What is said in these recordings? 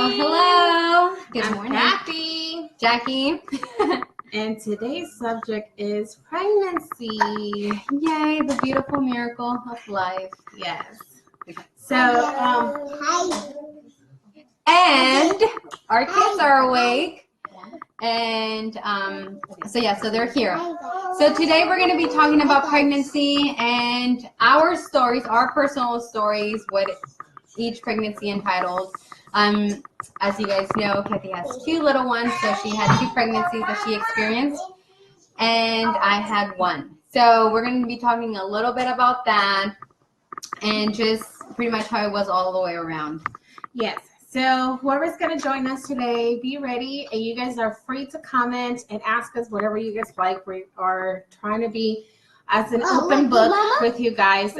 Hello. Good I'm morning. Kathy. Jackie. And today's subject is pregnancy. Yay, the beautiful miracle of life. Yes. And our kids are awake. And so they're here. So today we're going to be talking about pregnancy and our stories, our personal stories, what each pregnancy entitled. As you guys know, Kathy has 2 little ones, so she had 2 pregnancies that she experienced, and I had 1. So we're going to be talking a little bit about that and just pretty much how it was all the way around. Yes. So whoever's going to join us today, be ready, and you guys are free to comment and ask us whatever you guys like. We are trying to be as an open book with you guys.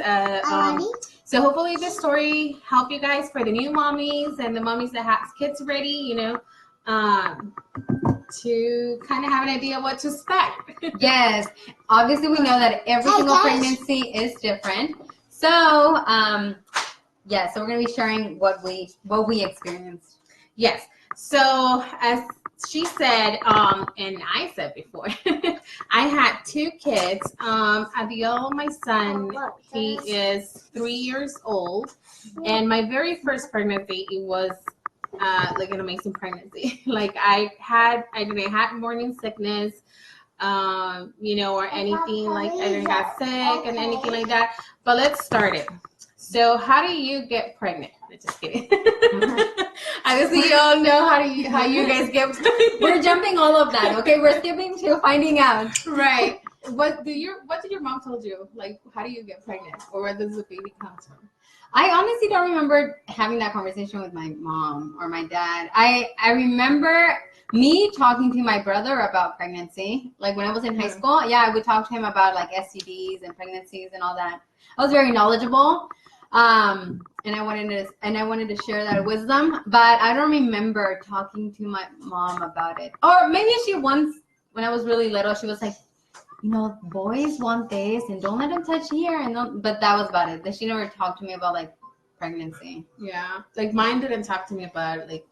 So hopefully this story help you guys for the new mommies and the mommies that have kids ready, to kind of have an idea what to expect. Yes. Obviously, we know that every single pregnancy is different. So, so we're going to be sharing what we experienced. Yes. So as she said, and I said before, I had 2 kids. Abiel, my son, he is 3 years old. And my very first pregnancy, it was like an amazing pregnancy. Like I didn't have morning sickness, or anything like I didn't got sick and anything like that. But let's start it. So how do you get pregnant? Just kidding. Obviously, you all know how you guys get pregnant. We're jumping all of that. Okay, we're skipping to finding out. Right. What did your mom told you? Like, how do you get pregnant, or where does the baby come from? I honestly don't remember having that conversation with my mom or my dad. I remember me talking to my brother about pregnancy. Like when I was in high school, I would talk to him about like STDs and pregnancies and all that. I was very knowledgeable. And I wanted to share that wisdom, but I don't remember talking to my mom about it. Or maybe she once, when I was really little, she was like, boys want this and don't let them touch here, but that was about it. She never talked to me about like pregnancy. Yeah, like mine didn't talk to me about like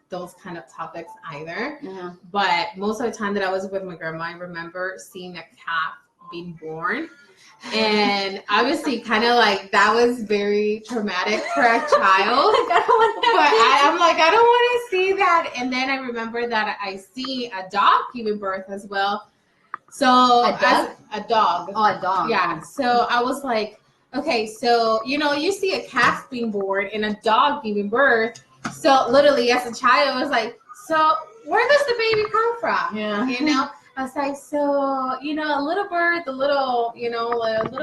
those kind of topics either. Yeah. But most of the time that I was with my grandma, I remember seeing a calf being born. And obviously kind of like that was very traumatic for a child. I'm like, I don't want to see that. And then I remember that I see a dog giving birth as well. So a dog. Oh, a dog. Yeah. So I was like, okay, so you see a calf being born and a dog giving birth. So literally as a child, I was like, so where does the baby come from? Yeah. I was like, so, a little bird, a little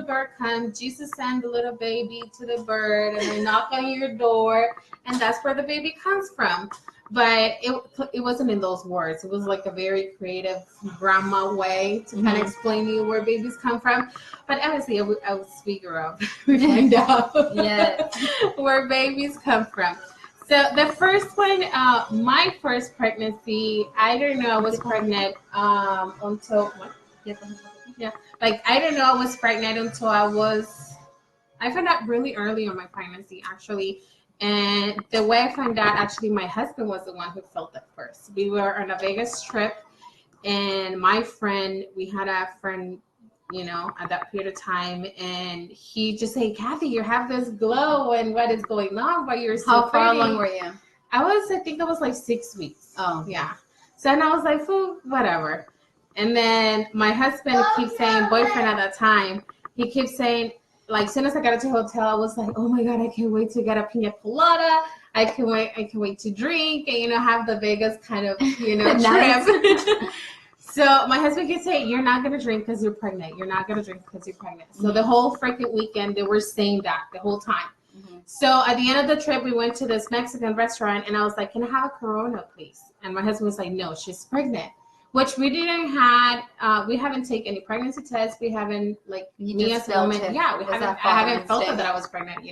bird comes, Jesus sent the little baby to the bird and they knock on your door and that's where the baby comes from. But it wasn't in those words. It was like a very creative grandma way to kind of explain to you where babies come from. But obviously, as we grow up, we find out where babies come from. So the first one, my first pregnancy, I didn't know I was pregnant until I didn't know I was pregnant until I found out really early on my pregnancy actually. And the way I found out, actually, my husband was the one who felt it first. We were on a Vegas trip, and we had a friend, at that period of time, and he just said, Kathy, you have this glow, and what is going on? Why you're so How far pretty? along were you? I think it was like 6 weeks. Oh. Yeah. So, and I was like, whatever. And then my husband keeps saying, boyfriend at that time, he keeps saying, like, as soon as I got to the hotel, I was like, oh my God, I can't wait to get a pina colada. I can wait to drink and, have the Vegas kind of, trip. So my husband kept saying, you're not going to drink because you're pregnant. You're not going to drink because you're pregnant. So the whole freaking weekend, they were saying that the whole time. So at the end of the trip, we went to this Mexican restaurant and I was like, can I have a Corona, please? And my husband was like, no, she's pregnant. Which we didn't we haven't taken any pregnancy tests. We haven't, like, me as a woman. Yeah, I haven't felt that I was pregnant,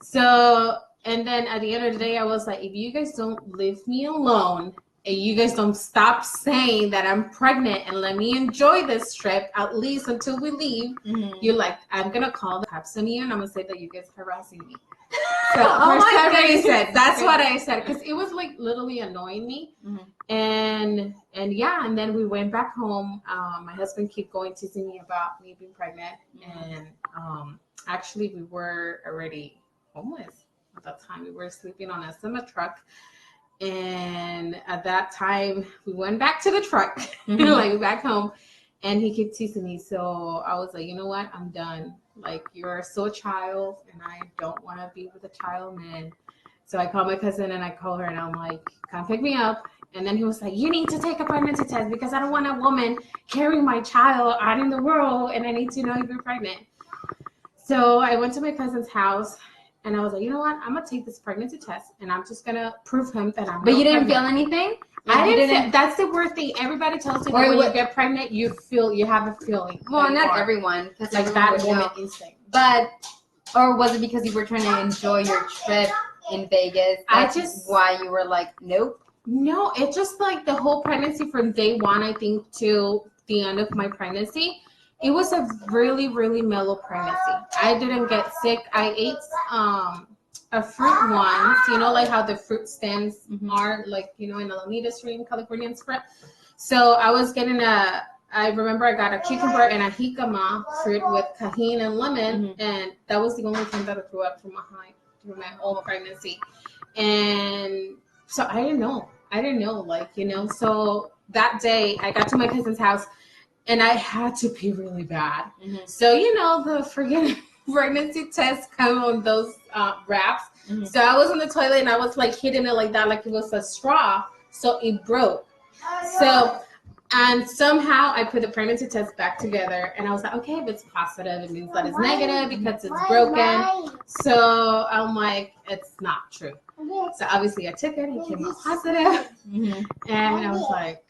So, and then at the end of the day, I was like, if you guys don't leave me alone you guys don't stop saying that I'm pregnant and let me enjoy this trip at least until we leave, you're like, I'm gonna call the cops on you and I'm gonna say that you guys harassing me. So Oh for some my reason, that's what I said, because it was like literally annoying me. And yeah, and then we went back home. My husband kept going teasing me about me being pregnant, and actually we were already homeless at that time. We were sleeping on a semi truck, and at that time we went back to the truck, like back home, and he kept teasing me. So I was like, you know what, I'm done. Like, you're so a child and I don't want to be with a child man. So I called my cousin and I called her and I'm like, come pick me up. And then he was like, you need to take a pregnancy test because I don't want a woman carrying my child out in the world and I need to know if you're pregnant. So I went to my cousin's house and I was like, you know what? I'm gonna take this pregnancy test and I'm just gonna prove him that I'm. But you didn't pregnant. feel anything? I didn't. Feel, that's the weird thing. Everybody tells you that when you get pregnant, you have a feeling. Well, not everyone, because like that woman instinct. But or was it because you were trying to enjoy your trip in Vegas? That's why you were like, nope. No, it's just like the whole pregnancy from day one, I think, to the end of my pregnancy. It was a really, really mellow pregnancy. I didn't get sick. I ate a fruit once, you know, like how the fruit stems are, like, you know, in the Alameda Street in California spread. So I was getting I remember I got a cucumber and a jicama fruit with cajun and lemon, and that was the only thing that I threw up through my whole pregnancy. And so I didn't know, like, you know, so that day I got to my cousin's house and I had to pee really bad. So, you know, the freaking pregnancy test come on those wraps. So I was on the toilet and I was like hitting it like that, like it was a straw. So it broke. So, and somehow I put the pregnancy test back together and I was like, okay, if it's positive, it means that it's negative because it's broken. So I'm like, it's not true. So obviously I took it, it came out positive. And I was like,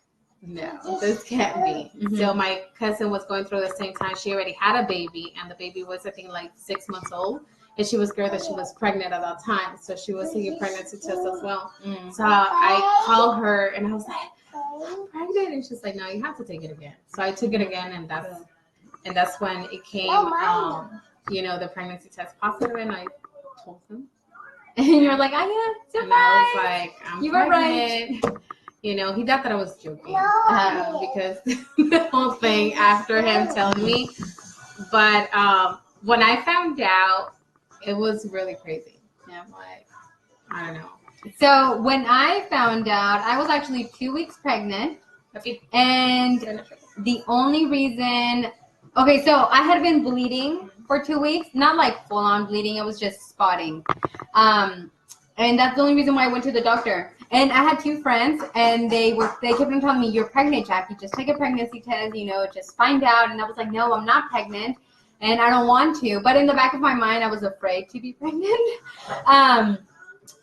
no, this can't be. So my cousin was going through the same time. She already had a baby and the baby was, I think, like 6 months old. And she was scared that she was pregnant at that time. So she was taking pregnancy tests as well. So I called her and I was like, I'm pregnant. And she's like, no, you have to take it again. So I took it again and that's when it came, you know, the pregnancy test positive, and I told him. And you're like, I am surprised. And I was like, I'm you pregnant. Were right. You know, he thought that I was joking because the whole thing after him telling me. But when I found out, it was really crazy. Yeah, like, I don't know. So when I found out, I was actually 2 weeks pregnant. And the only reason, okay, so I had been bleeding for 2 weeks, not like full on bleeding. It was just spotting. And that's the only reason why I went to the doctor. And I had 2 friends, and they kept on telling me, you're pregnant, Jackie. Just take a pregnancy test, you know, just find out. And I was like, no, I'm not pregnant, and I don't want to. But in the back of my mind, I was afraid to be pregnant.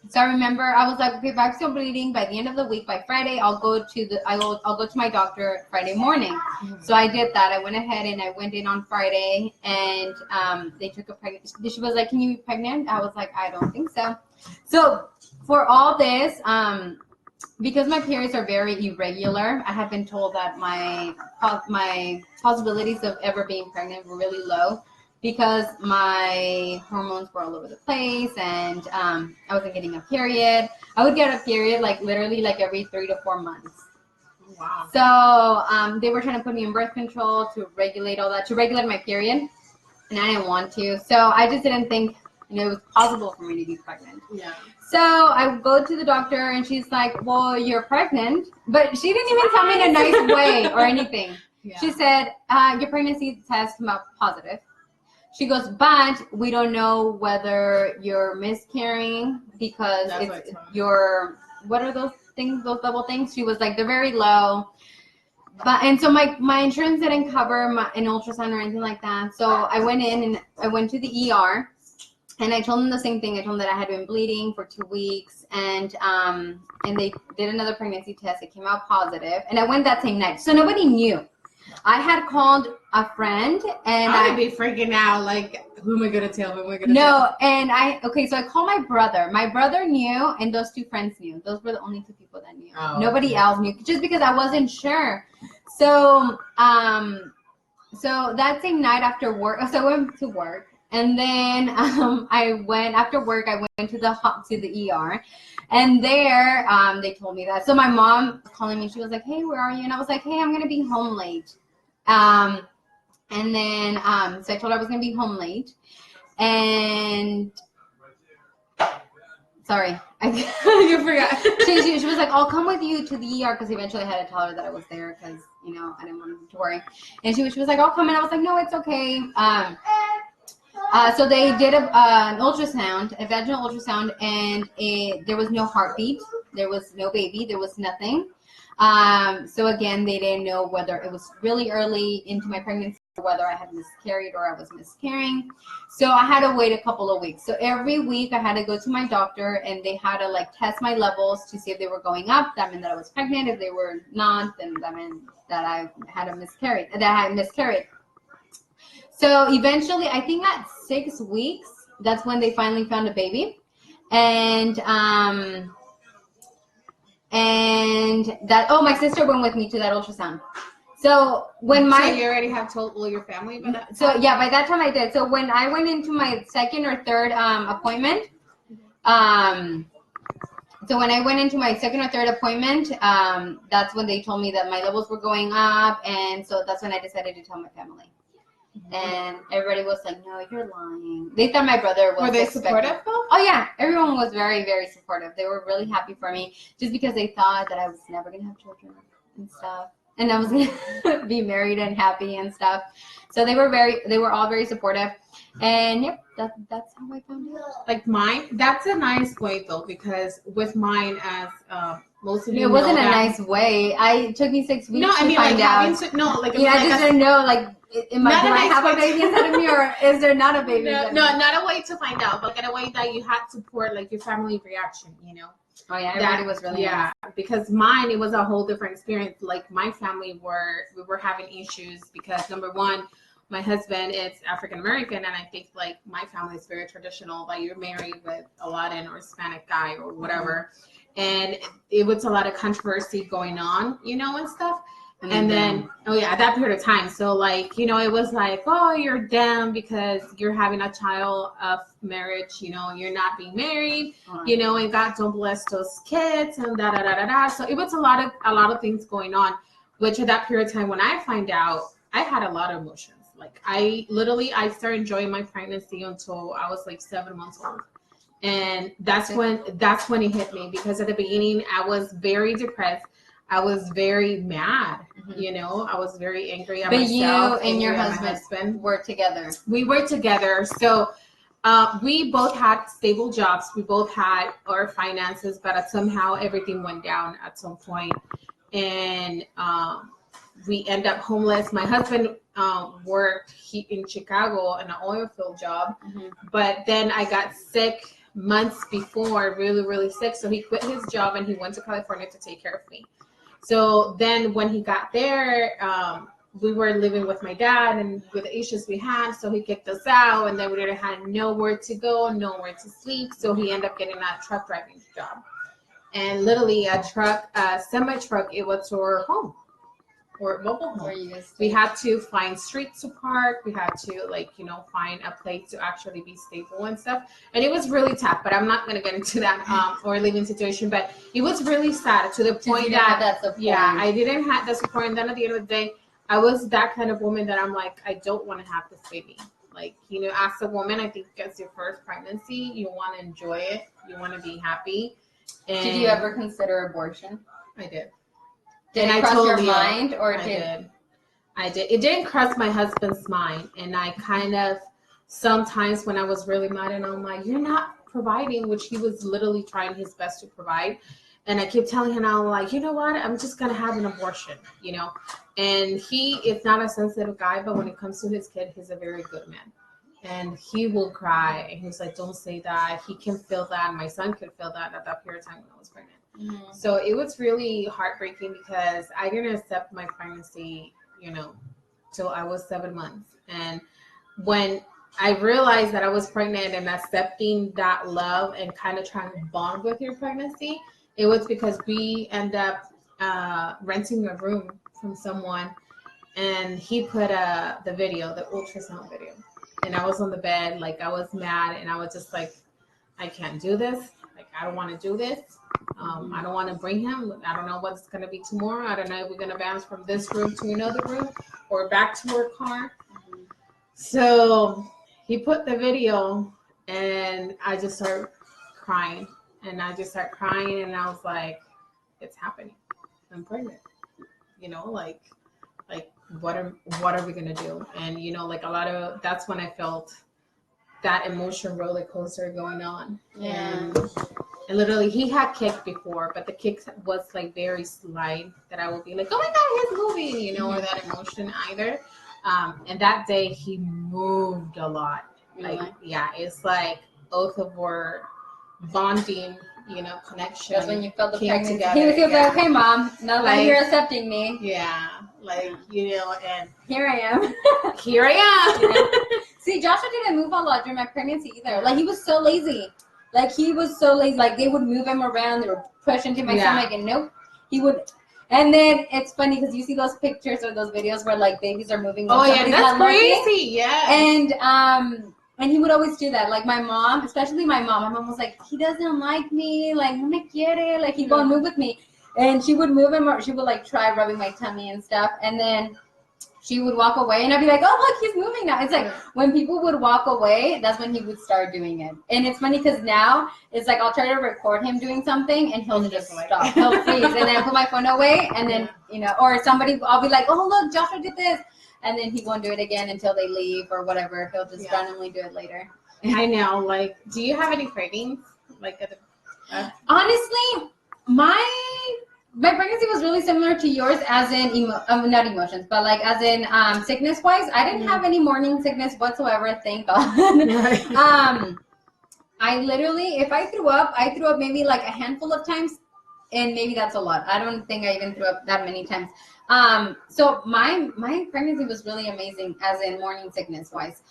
So I remember I was like, okay, if I'm still bleeding by the end of the week, by Friday, I'll go to my doctor Friday morning. So I did that. I went ahead and I went in on Friday, and they took a pregnancy. She was like, can you be pregnant? I was like, I don't think so. So for all this, because my periods are very irregular, I have been told that my possibilities of ever being pregnant were really low, because my hormones were all over the place, and I wasn't getting a period. I would get a period like literally like every 3 to 4 months. Wow. So they were trying to put me in birth control to regulate all that, to regulate my period, and I didn't want to. So I just didn't think, you know, it was possible for me to be pregnant. Yeah. So I go to the doctor and she's like, well, you're pregnant. But she didn't even tell me in a nice way or anything. Yeah. She said, your pregnancy test came out positive. She goes, but we don't know whether you're miscarrying because it's your, what are those things, those double things? She was like, they're very low. But, and so my insurance didn't cover an ultrasound or anything like that. So I went in and I went to the ER. And I told them the same thing. I told them that I had been bleeding for 2 weeks, and they did another pregnancy test. It came out positive, and I went that same night. So nobody knew. I had called a friend and I would be freaking out. Like, who am I gonna tell? Who am I gonna tell? no, and so I called my brother. My brother knew, and those two friends knew. Those were the only two people that knew. Oh, Nobody okay. else knew, just because I wasn't sure. So, so that same night after work, so I went to work, and then I went after work. I went to the ER, and there they told me that. So my mom was calling me. She was like, "Hey, where are you?" And I was like, "Hey, I'm gonna be home late." And then so I told her I was gonna be home late, and sorry, You forgot. she was like, "I'll come with you to the ER," because eventually I had to tell her that I was there because I didn't want her to worry. And she was like, "I'll come," and I was like, "No, it's okay." So they did an ultrasound, a vaginal ultrasound, and there was no heartbeat, there was no baby, there was nothing. So again, they didn't know whether it was really early into my pregnancy or whether I had miscarried or I was miscarrying. So I had to wait a couple of weeks. So every week I had to go to my doctor, and they had to like test my levels to see if they were going up. That meant that I was pregnant. If they were not, then that meant that I had miscarried. So eventually, I think at 6 weeks, that's when they finally found a baby, and that my sister went with me to that ultrasound. So when so you already have told all your family about that? So yeah, by that time I did. So when I went into my second or third appointment, that's when they told me that my levels were going up, and so that's when I decided to tell my family. And everybody was like, "No, you're lying." They thought my brother was. Were they supportive though? Oh yeah, everyone was very, very supportive. They were really happy for me, just because they thought that I was never gonna have children and stuff, and I was gonna be married and happy and stuff. So they were all very supportive, and yep, that's how I found out. Like mine, that's a nice way though, because with mine, as most of you It wasn't know, a nice way. It took me 6 weeks no, I mean to find like out. having to no, like Yeah, I just didn't know, like, do I have a baby inside of me, or is there not a baby inside of me? No, not a way to find out, but in a way that you had support, like your family reaction, Oh yeah, everybody was really nice. Because mine, it was a whole different experience. Like my family we were having issues because number one, my husband is African American, and I think like my family is very traditional, like you're married with a Latin or Hispanic guy or whatever, and it was a lot of controversy going on, and stuff. And then, at that period of time. So like, it was like, oh, you're damn because you're having a child of marriage, you're not being married, and God don't bless those kids and da da da da da. So it was a lot of things going on, which at that period of time when I find out, I had a lot of emotions. Like I started enjoying my pregnancy until I was like 7 months old. And that's when it hit me, because at the beginning I was very depressed. I was very mad, I was very angry at myself. But you and your husband were together. We were together. So we both had stable jobs. We both had our finances, but somehow everything went down at some point. And we end up homeless. My husband worked in Chicago in an oil field job, but then I got sick months before, really, really sick. So he quit his job and he went to California to take care of me. So then when he got there, we were living with my dad and with the issues we had. So he kicked us out, and then we didn't have nowhere to go, nowhere to sleep. So he ended up getting a truck driving job. And literally a semi-truck, it was our home. Or mobile home. We had to find streets to park. We had to find a place to actually be stable and stuff. And it was really tough, but I'm not going to get into that or living situation. But it was really sad to the point that I didn't have that support. And then at the end of the day, I was that kind of woman that I'm like, I don't want to have this baby. Like, as a woman, I think it's your first pregnancy. You want to enjoy it. You want to be happy. And did you ever consider abortion? I did. Did it cross your mind, or I did. It didn't cross my husband's mind, and I kind of sometimes when I was really mad, and I'm like, "You're not providing," which he was literally trying his best to provide, and I kept telling him, I'm like, "You know what? I'm just gonna have an abortion," And he is not a sensitive guy, but when it comes to his kid, he's a very good man, and he will cry, and he's like, "Don't say that." He can feel that. My son could feel that at that period of time when I was pregnant. So it was really heartbreaking because I didn't accept my pregnancy, till I was 7 months. And when I realized that I was pregnant and accepting that love and kind of trying to bond with your pregnancy, it was because we end up renting a room from someone, and he put the video, the ultrasound video, and I was on the bed, like I was mad, and I was just like, I can't do this. Like I don't want to do this. I don't want to bring him. I don't know what's going to be tomorrow. I don't know if we're going to bounce from this room to another room or back to our car. So he put the video, and I just started crying. And I was like, it's happening. I'm pregnant. Like what are we gonna do? And like that's when I felt that emotion roller coaster going on. And literally he had kicked before, but the kick was like very slight, that I would be like, oh my god, he's moving, or that emotion either. And that day he moved a lot. Like, yeah, it's like both of our bonding, connection. That's when you felt the pregnancy. Together. He was like, okay, mom, now that you're accepting me. Yeah, like, and here I am. Here I am. See, Joshua didn't move a lot during my pregnancy either. Like, he was so lazy. Like, they would move him around. They would push into my stomach, and nope. He would. And then it's funny because you see those pictures or those videos where, like, babies are moving. Oh, yeah, that's crazy. Yeah. And he would always do that. Like, my mom, especially my mom was like, he doesn't like me. Like, no me quiere. Like, he won't move with me. And she would move him, or she would, like, try rubbing my tummy and stuff. And then she would walk away, and I'd be like, oh, look, he's moving now. It's like when people would walk away, that's when he would start doing it. And it's funny because now it's like I'll try to record him doing something, and he'll just stop. He'll freeze. And then I put my phone away, and then, or somebody, I'll be like, oh, look, Joshua did this. And then he won't do it again until they leave or whatever. He'll just randomly do it later. I know. Like, do you have any cravings? Like, honestly, my pregnancy was really similar to yours, as in not emotions, but like as in sickness wise. I didn't have any morning sickness whatsoever, thank God. I literally, if I threw up maybe like a handful of times, and maybe that's a lot. I don't think I even threw up that many times. So my pregnancy was really amazing, as in morning sickness wise.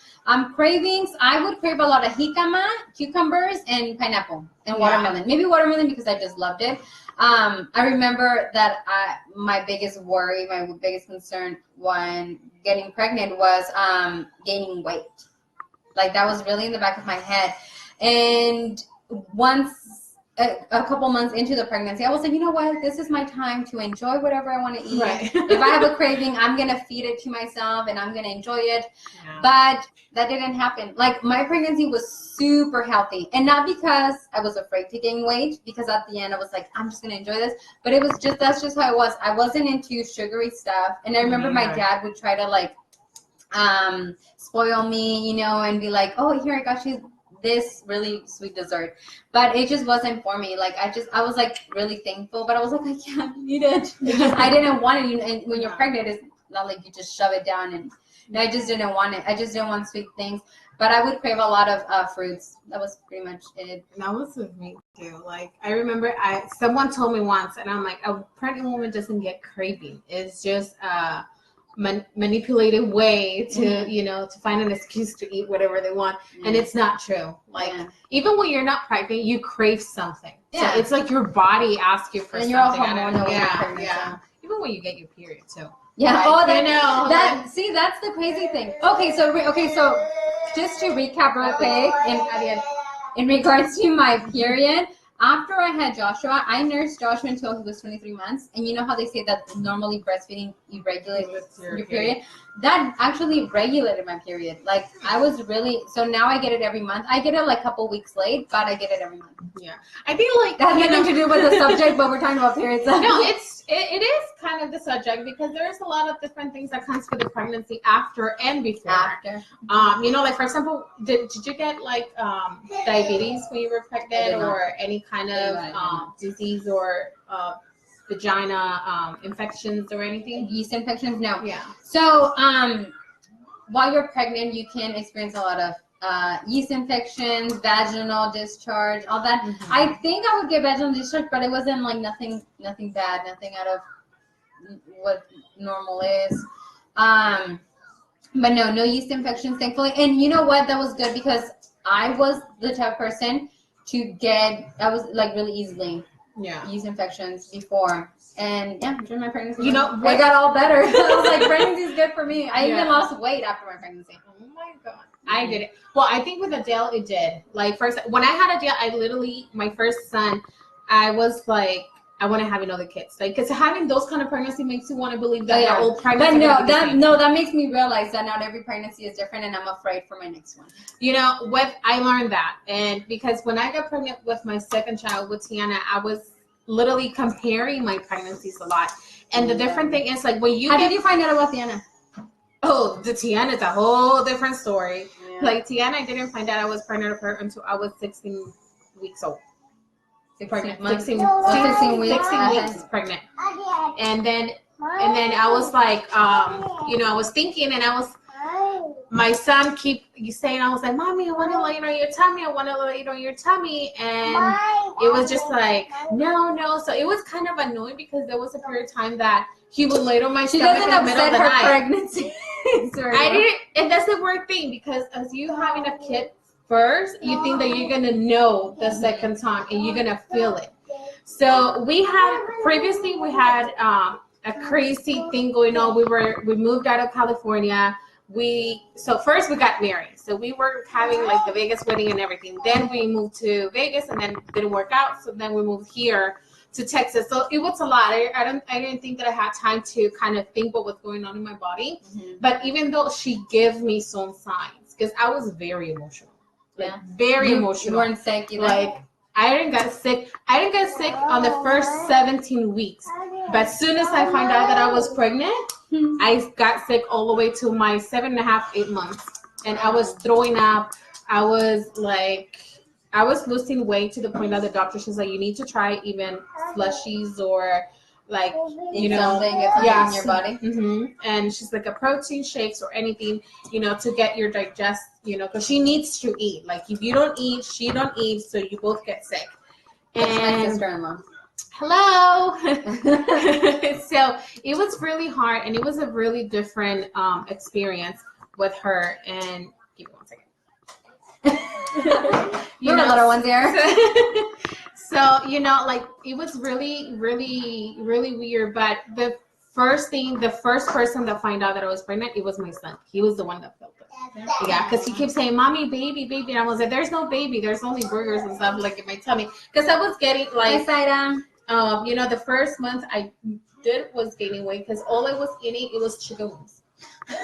Cravings, I would crave a lot of jicama, cucumbers, and pineapple, and watermelon. Maybe watermelon because I just loved it. I remember that my biggest worry, my biggest concern when getting pregnant was gaining weight. Like, that was really in the back of my head. And once a couple months into the pregnancy, I was like, you know what? This is my time to enjoy whatever I want to eat. Right. If I have a craving, I'm going to feed it to myself, and I'm going to enjoy it. Yeah. But that didn't happen. Like, my pregnancy was super healthy, and not because I was afraid to gain weight, because at the end I was like, I'm just going to enjoy this. But it was just, that's just how it was. I wasn't into sugary stuff. And I remember my dad would try to like spoil me, and be like, oh, here, I got you this really sweet dessert. But it just wasn't for me. Like, I was like really thankful, but I was like, I can't eat it. I didn't want it. And when you're pregnant, it's not like you just shove it down, and I just didn't want it. I just didn't want sweet things. But I would crave a lot of fruits. That was pretty much it. That was with me too. Like, I remember someone told me once, and I'm like, a pregnant woman doesn't get craving. It's just manipulated way to to find an excuse to eat whatever they want, and it's not true. Like, even when you're not pregnant, you crave something. So it's like your body asks you for and something. You're all hormonal. Yeah. Even when you get your period too. Yeah. Like, see, that's the crazy thing. Okay, so just to recap real quick, in regards to my period. After I had Joshua, I nursed Joshua until he was 23 months. And you know how they say that normally breastfeeding regulates your period? That actually regulated my period. Like, I was really, so now I get it every month. I get it like a couple weeks late, but I get it every month. Yeah. I think like that has nothing to do with the subject, but we're talking about periods. No, it is kind of the subject, because there's a lot of different things that comes with the pregnancy after and before. Like, for example, did you get like diabetes when you were pregnant, or any kind of disease or vagina infections or anything? Yeast infections? No. Yeah. So while you're pregnant, you can experience a lot of yeast infections, vaginal discharge, all that. Mm-hmm. I think I would get vaginal discharge, but it wasn't like nothing bad, nothing out of what normal is. But no yeast infections, thankfully. And you know what? That was good because I was the type of person I was like really easily yeast infections before. And yeah, during my pregnancy, I got all better. I was like, pregnancy is good for me. I even lost weight after my pregnancy. Oh my God. I did it. Well, I think with Adele, it did. Like, first, when I had Adele, I literally, my first son, I was like, I want to have another kids. Like, because having those kind of pregnancy makes you want to believe that they're all pregnant. But that makes me realize that not every pregnancy is different, and I'm afraid for my next one. You know, I learned that. And because when I got pregnant with my second child, with Tiana, I was literally comparing my pregnancies a lot. And the different thing is, like, when you How did you find out about Tiana? Oh, the Tiana is a whole different story. Yeah. Like, Tiana, I didn't find out I was pregnant with her until I was 16 weeks old. 16 weeks pregnant. And then I was like, you know, I was thinking, and my son keep saying, I was like, Mommy, I want to lay it on your tummy. I want to lay it on your tummy. And it was just like, no. So it was kind of annoying because there was a period of time that he would lay it on my stomach in the middle of the night. Pregnancy. I didn't, and that's the weird thing, because as you having a kid first, you think that you're gonna know the second time and you're gonna feel it. So we had a crazy thing going on. We moved out of California. So first we got married. So we were having like the Vegas wedding and everything. Then we moved to Vegas, and then it didn't work out. So then we moved here to Texas. So it was a lot. I didn't think that I had time to kind of think what was going on in my body. Mm-hmm. But even though she gave me some signs, because I was very emotional. Very emotional. You weren't sick either? Like, I didn't get sick on the first 17 weeks. But as soon as I found out that I was pregnant, I got sick all the way to my 7.5, 8 months. And I was throwing up. I was losing weight to the point that the doctor, she's like, you need to try even slushies or like, you know, something in your body. Mm-hmm. And she's like, a protein shakes or anything, you know, to get your digest, you know, because she needs to eat. Like, if you don't eat, she don't eat, so you both get sick. That's my sister-in-law. Hello. So it was really hard, and it was a really different experience with her. And give me 1 second. You know, little ones there. So, you know, like, it was really, really, really weird. But the first person that found out that I was pregnant, it was my son. He was the one that felt it. Yeah, because he kept saying, Mommy, baby, baby. And I was like, there's no baby. There's only burgers and stuff, like, in my tummy. Because I was getting, like, you know, the first month I was gaining weight because all I was eating, it was chicken wings.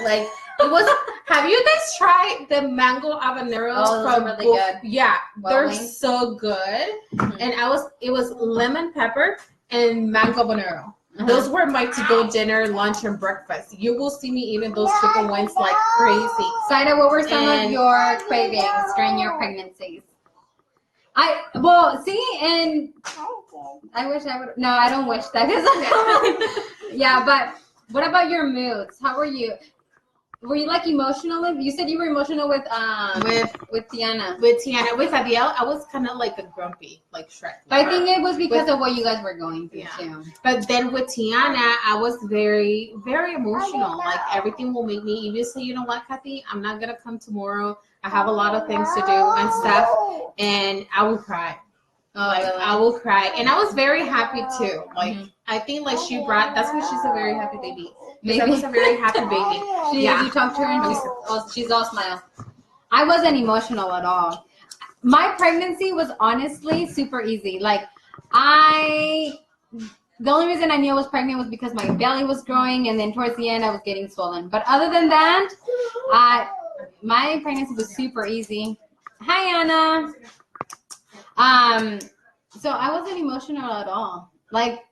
Like, it was. Have you guys tried the mango habaneros? Oh, those are really good. Yeah, they're so good. Mm-hmm. And it was lemon pepper and mango habanero. Uh-huh. Those were my to-go dinner, lunch, and breakfast. You will see me eating those chicken wings like crazy. Saida, what were some of your cravings during your pregnancies? And I wish I would. No, I don't wish that. Yeah, but what about your moods? How were you? Were you like emotional? You said you were emotional with Tiana. With Tiana. With Adele, I was kind of like a grumpy, like Shrek. But I think it was because of what you guys were going through too. But then with Tiana, I was very, very emotional. Like, everything will make me. If you say, you know what, Kathy, I'm not gonna come tomorrow. I have a lot of things to do and stuff, and I will cry. I will cry. And I was very happy too. Like, I think like that's why she's a very happy baby. Maybe. I was a very happy baby. You talked to her and she's all smile. I wasn't emotional at all. My pregnancy was honestly super easy. Like, the only reason I knew I was pregnant was because my belly was growing, and then towards the end I was getting swollen. But other than that, my pregnancy was super easy. Hi, Anna. So I wasn't emotional at all. Like,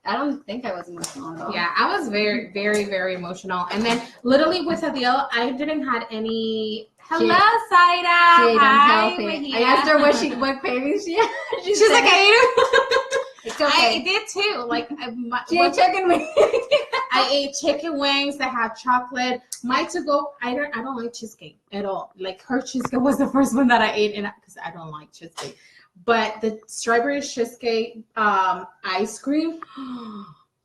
I don't think I was emotional at all. Yeah, I was very, very, very emotional. And then literally with Adele, I didn't have any. Hello, Saida. She ate unhealthy. I asked her what cravings she had. She's like, I ate It's okay. I did too. Like, she ate chicken wings. I ate chicken wings that had chocolate. My to-go, I don't like cheesecake at all. Like, her cheesecake was the first one that I ate, because I don't like cheesecake. But the strawberry cheesecake ice cream,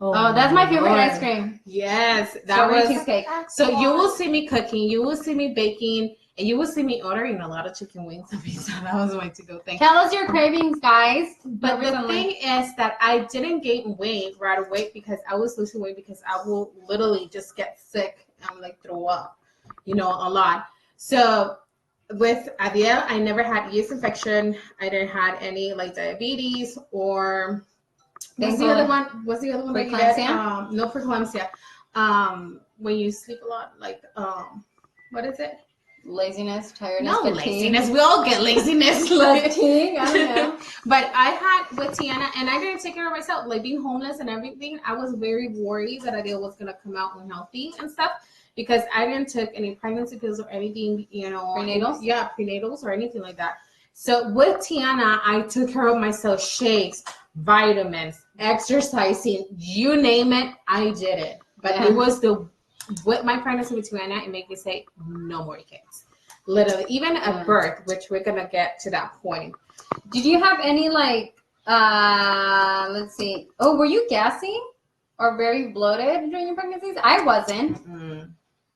Oh, that's my favorite Lord. ice cream. Yes, that Strawberry was cheesecake. So you will see me cooking, you will see me baking, and you will see me ordering a lot of chicken wings and pizza. That was my to-go thing. Tell us your cravings, guys. But the thing is that I didn't gain weight right away because I was losing weight because I will literally just get sick and like throw up, a lot. So with Adiel, I never had yeast infection. I didn't have any like diabetes or what's the other one? What's the other one that you get? No preeclampsia. When you sleep a lot, like what is it? Laziness, tiredness, No fatigue. laziness. We all get laziness. Fatigue. I don't know. But I had with Tiana, and I didn't take care of myself. Like being homeless and everything, I was very worried that Adele was gonna come out unhealthy and stuff because I didn't take any pregnancy pills or anything. Prenatals. Yeah, prenatals or anything like that. So with Tiana, I took care of myself. Shakes, vitamins, exercising, you name it, I did it. But it was with my pregnancy with Tiana, it made me say no more kids. Literally, even at birth, which we're gonna get to that point. Did you have any let's see. Oh, were you gassy or very bloated during your pregnancies? I wasn't.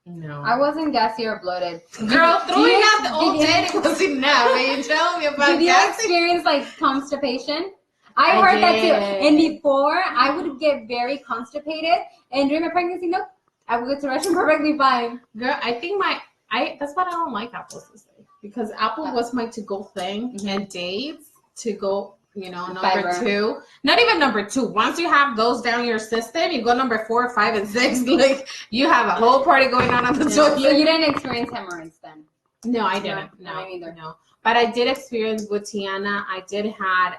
No. I wasn't gassy or bloated. Girl, throwing out the old dating was enough. Are you telling me about Did you gassy? experience constipation? I heard that too. And before, I would get very constipated. And during my pregnancy, nope. I would go to the restroom perfectly fine. Girl, I think that's why I don't like apples this day. Because apple was my to-go thing and dates to go, number Fiber. 2. Not even number 2. Once you have those down your system, you go number 4, 5, and 6. Like you have a whole party going on the toilet. So you didn't experience hemorrhoids then? No, I didn't. No, me neither. No. But I did experience with Tiana. I did had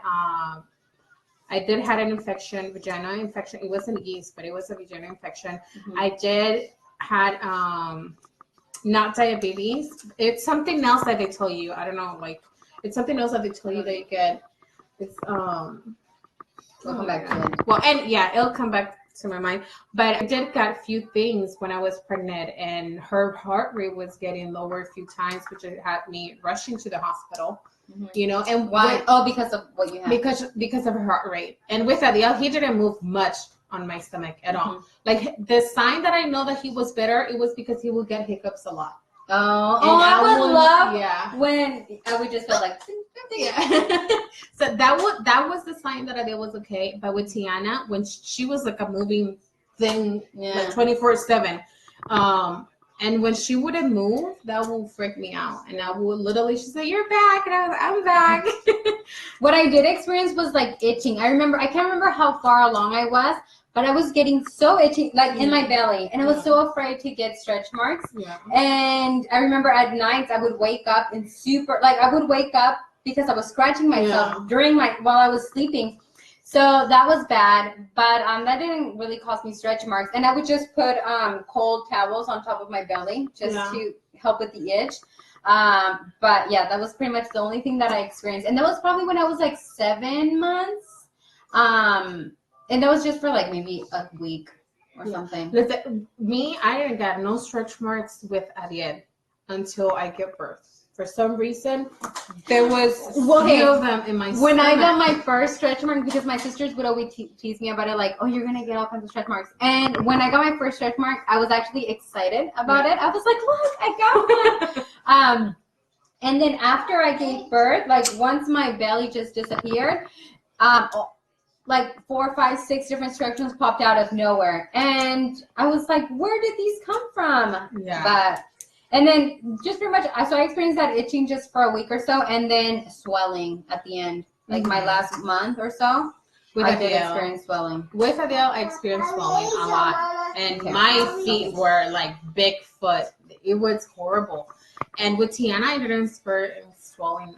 an infection, vagina infection. It wasn't yeast, but it was a vagina infection. I did had not diabetes. It's something else that they tell you. I don't know, it's something else that they tell you that you get. It's We'll come back to it. Well, and yeah, it'll come back to my mind. But I did get a few things when I was pregnant, and her heart rate was getting lower a few times, which had me rushing to the hospital. And why? Because of what you had. Because of her heart rate. And with Adiel, he didn't move much on my stomach at all. Like the sign that I know that he was better, it was because he would get hiccups a lot. I would love when I would just feel like So that was the sign that Adele was okay. But with Tiana, when she was like a moving thing, like 24/7, and when she wouldn't move, that would freak me out. And I would literally, she'd say, "You're back," and I was like, "I'm back." What I did experience was itching. I can't remember how far along I was, but I was getting so itchy, in my belly, and I was so afraid to get stretch marks. And I remember at nights I would wake up and I would wake up because I was scratching myself while I was sleeping. So that was bad, but that didn't really cause me stretch marks. And I would just put cold towels on top of my belly just to help with the itch. But yeah, that was pretty much the only thing that I experienced. And that was probably when I was 7 months. And that was just for maybe a week or something. Listen, I didn't get no stretch marks with Ariel until I gave birth. For some reason, there was few of them in my stomach. When I got my first stretch mark, because my sisters would always tease me about it, oh, you're going to get all kinds of stretch marks. And when I got my first stretch mark, I was actually excited about it. I was like, look, I got one. And then after I gave birth, once my belly just disappeared, 4, 5, 6 different stretch marks popped out of nowhere. And I was like, where did these come from? And then just pretty much, so I experienced that itching just for a week or so, and then swelling at the end, my last month or so. I did experience swelling. With Adele, I experienced swelling a lot, and my feet were like Bigfoot. It was horrible. And with Tiana, I didn't experience swelling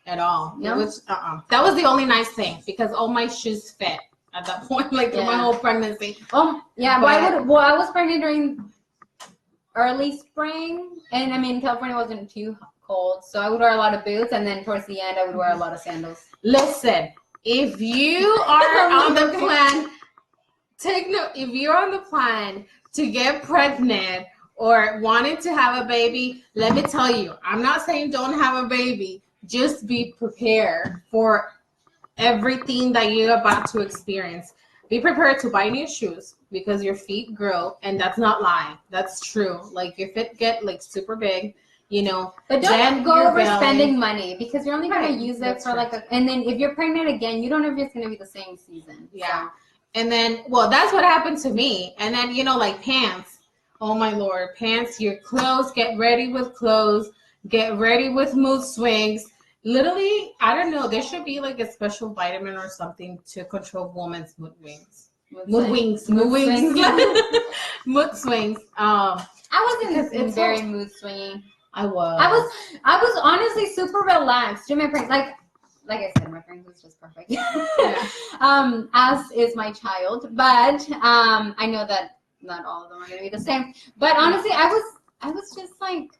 at all. No? It was that was the only nice thing because all my shoes fit at that point, through my whole pregnancy. I was pregnant during early spring, and California wasn't too cold, so I would wear a lot of boots, and then towards the end I would wear a lot of sandals. Listen, if you are on the plan, take note. If you're on the plan to get pregnant or wanting to have a baby, let me tell you, I'm not saying don't have a baby. Just be prepared for everything that you're about to experience. be prepared to buy new shoes because your feet grow, and that's not lying. That's true. Like your feet get like super big, you know. But don't go over spending money because you're only gonna use it for like and then if you're pregnant again, you don't know if it's gonna be the same season. Yeah. So. And then, well, that's what happened to me. And then, you know, like pants. Oh my Lord, pants, your clothes, get ready with clothes, get ready with mood swings. Literally, I don't know, there should be like a special vitamin or something to control women's mood swings. Mood swings. I wasn't very mood swinging. I was honestly super relaxed during my pregnancy. Like I said, my pregnancy was just perfect. Yeah. As is my child, but I know that not all of them are gonna be the same. But honestly, I was just like,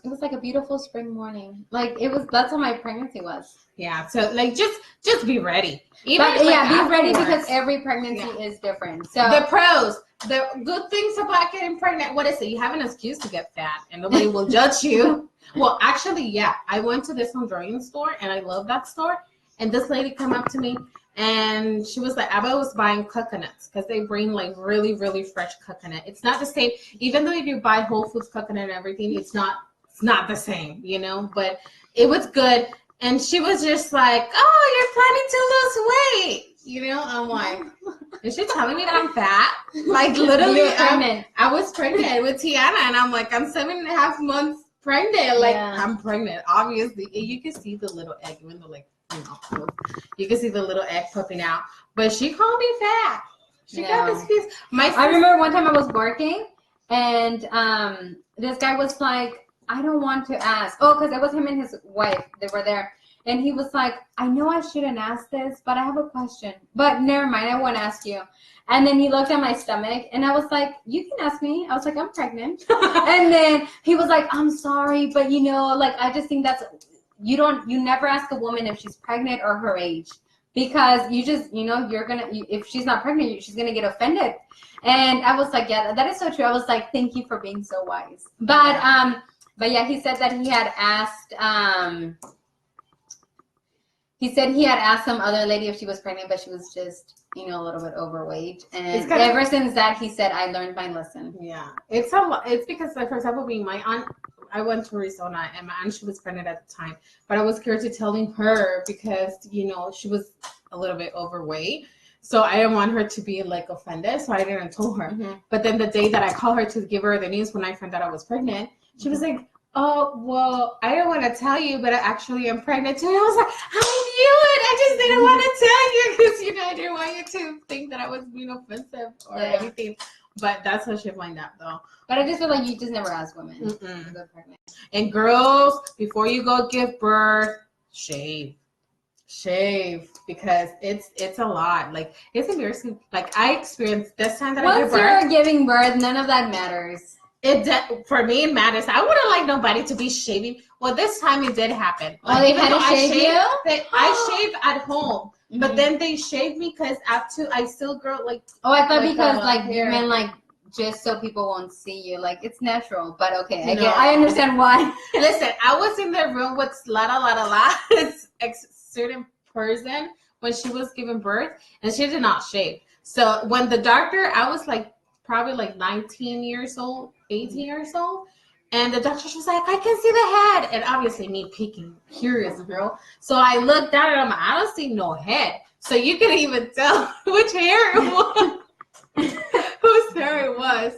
it was like a beautiful spring morning. Like that's how my pregnancy was. Yeah. So like just be ready. Be ready because every pregnancy is different. So the pros, the good things about getting pregnant, what is it? You have an excuse to get fat and nobody will judge you. Well, actually, yeah. I went to this Honduran store and I love that store. And this lady come up to me and she was like, Abba was buying coconuts because they bring like really, really fresh coconut. It's not the same. Even though if you buy Whole Foods coconut and everything, it's not the same, you know, but it was good. And she was just like, oh, you're planning to lose weight. You know, I'm like, is she telling me that I'm fat? Like literally, I was pregnant with Tiana and I'm like, I'm 7.5 months pregnant. Like I'm pregnant, obviously. And you can see the little egg, even though like, you know, you can see the little egg popping out. But she called me fat. She got this piece. I remember one time I was working and this guy was like, I don't want to ask. Oh, because it was him and his wife. They were there. And he was like, I know I shouldn't ask this, but I have a question. But never mind, I won't ask you. And then he looked at my stomach, and I was like, you can ask me. I was like, I'm pregnant. And then he was like, I'm sorry, but you know, like, I just think you never ask a woman if she's pregnant or her age. Because you just, you know, if she's not pregnant, she's going to get offended. And I was like, yeah, that is so true. I was like, thank you for being so wise. But yeah, he said that he had asked, some other lady if she was pregnant, but she was just, you know, a little bit overweight. And ever since that, he said, I learned my lesson. Yeah. It's because, like, for example, being my aunt, I went to Arizona and my aunt, she was pregnant at the time, but I was scared to telling her because, you know, she was a little bit overweight. So I didn't want her to be like offended. So I didn't tell her. Mm-hmm. But then the day that I called her to give her the news when I found out I was pregnant, she was like, oh, well, I don't want to tell you, but I actually am pregnant too. And I was like, I knew it. I just didn't want to tell you because, you know, I didn't want you to think that I was being offensive or anything. But that's how she find out, though. But I just feel like you just never ask women if they're pregnant. And girls, before you go give birth, shave because it's a lot. Like, it's embarrassing. Like, I experienced this time that I gave birth. Once you're giving birth, none of that matters. For me, it matters. I wouldn't like nobody to be shaving. Well, this time it did happen. Like, they had to shave you? I shave at home, but then they shaved me because I still grow like. Oh, I thought because like you meant like just so people won't see you. Like it's natural, but okay, I understand why. Listen, I was in the room with certain person when she was giving birth, and she did not shave. So when the doctor, I was like probably like 19 years old, 18 years old. And the doctor was like, I can see the head. And obviously me peeking, curious girl. So I looked down and I'm like, I don't see no head. So you can even tell which hair it was. Whose hair it was.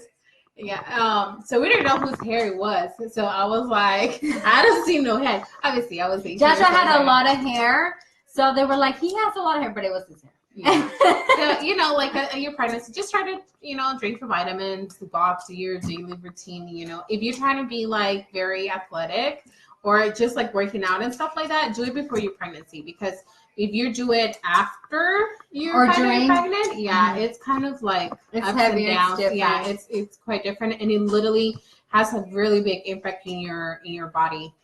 Yeah. So we didn't know whose hair it was. So I was like, I don't see no head. Obviously I was 18. Joshua had a lot of hair. So they were like, he has a lot of hair, but it was his hair. Yeah. So, you know, like your pregnancy, just try to, you know, drink your vitamins, walk, do your daily routine. You know, if you're trying to be like very athletic or just like working out and stuff like that, do it before your pregnancy, because if you do it after you're pregnant, it's kind of like it's ups heavy, and downs. It's quite different, and it literally has a really big impact in your body.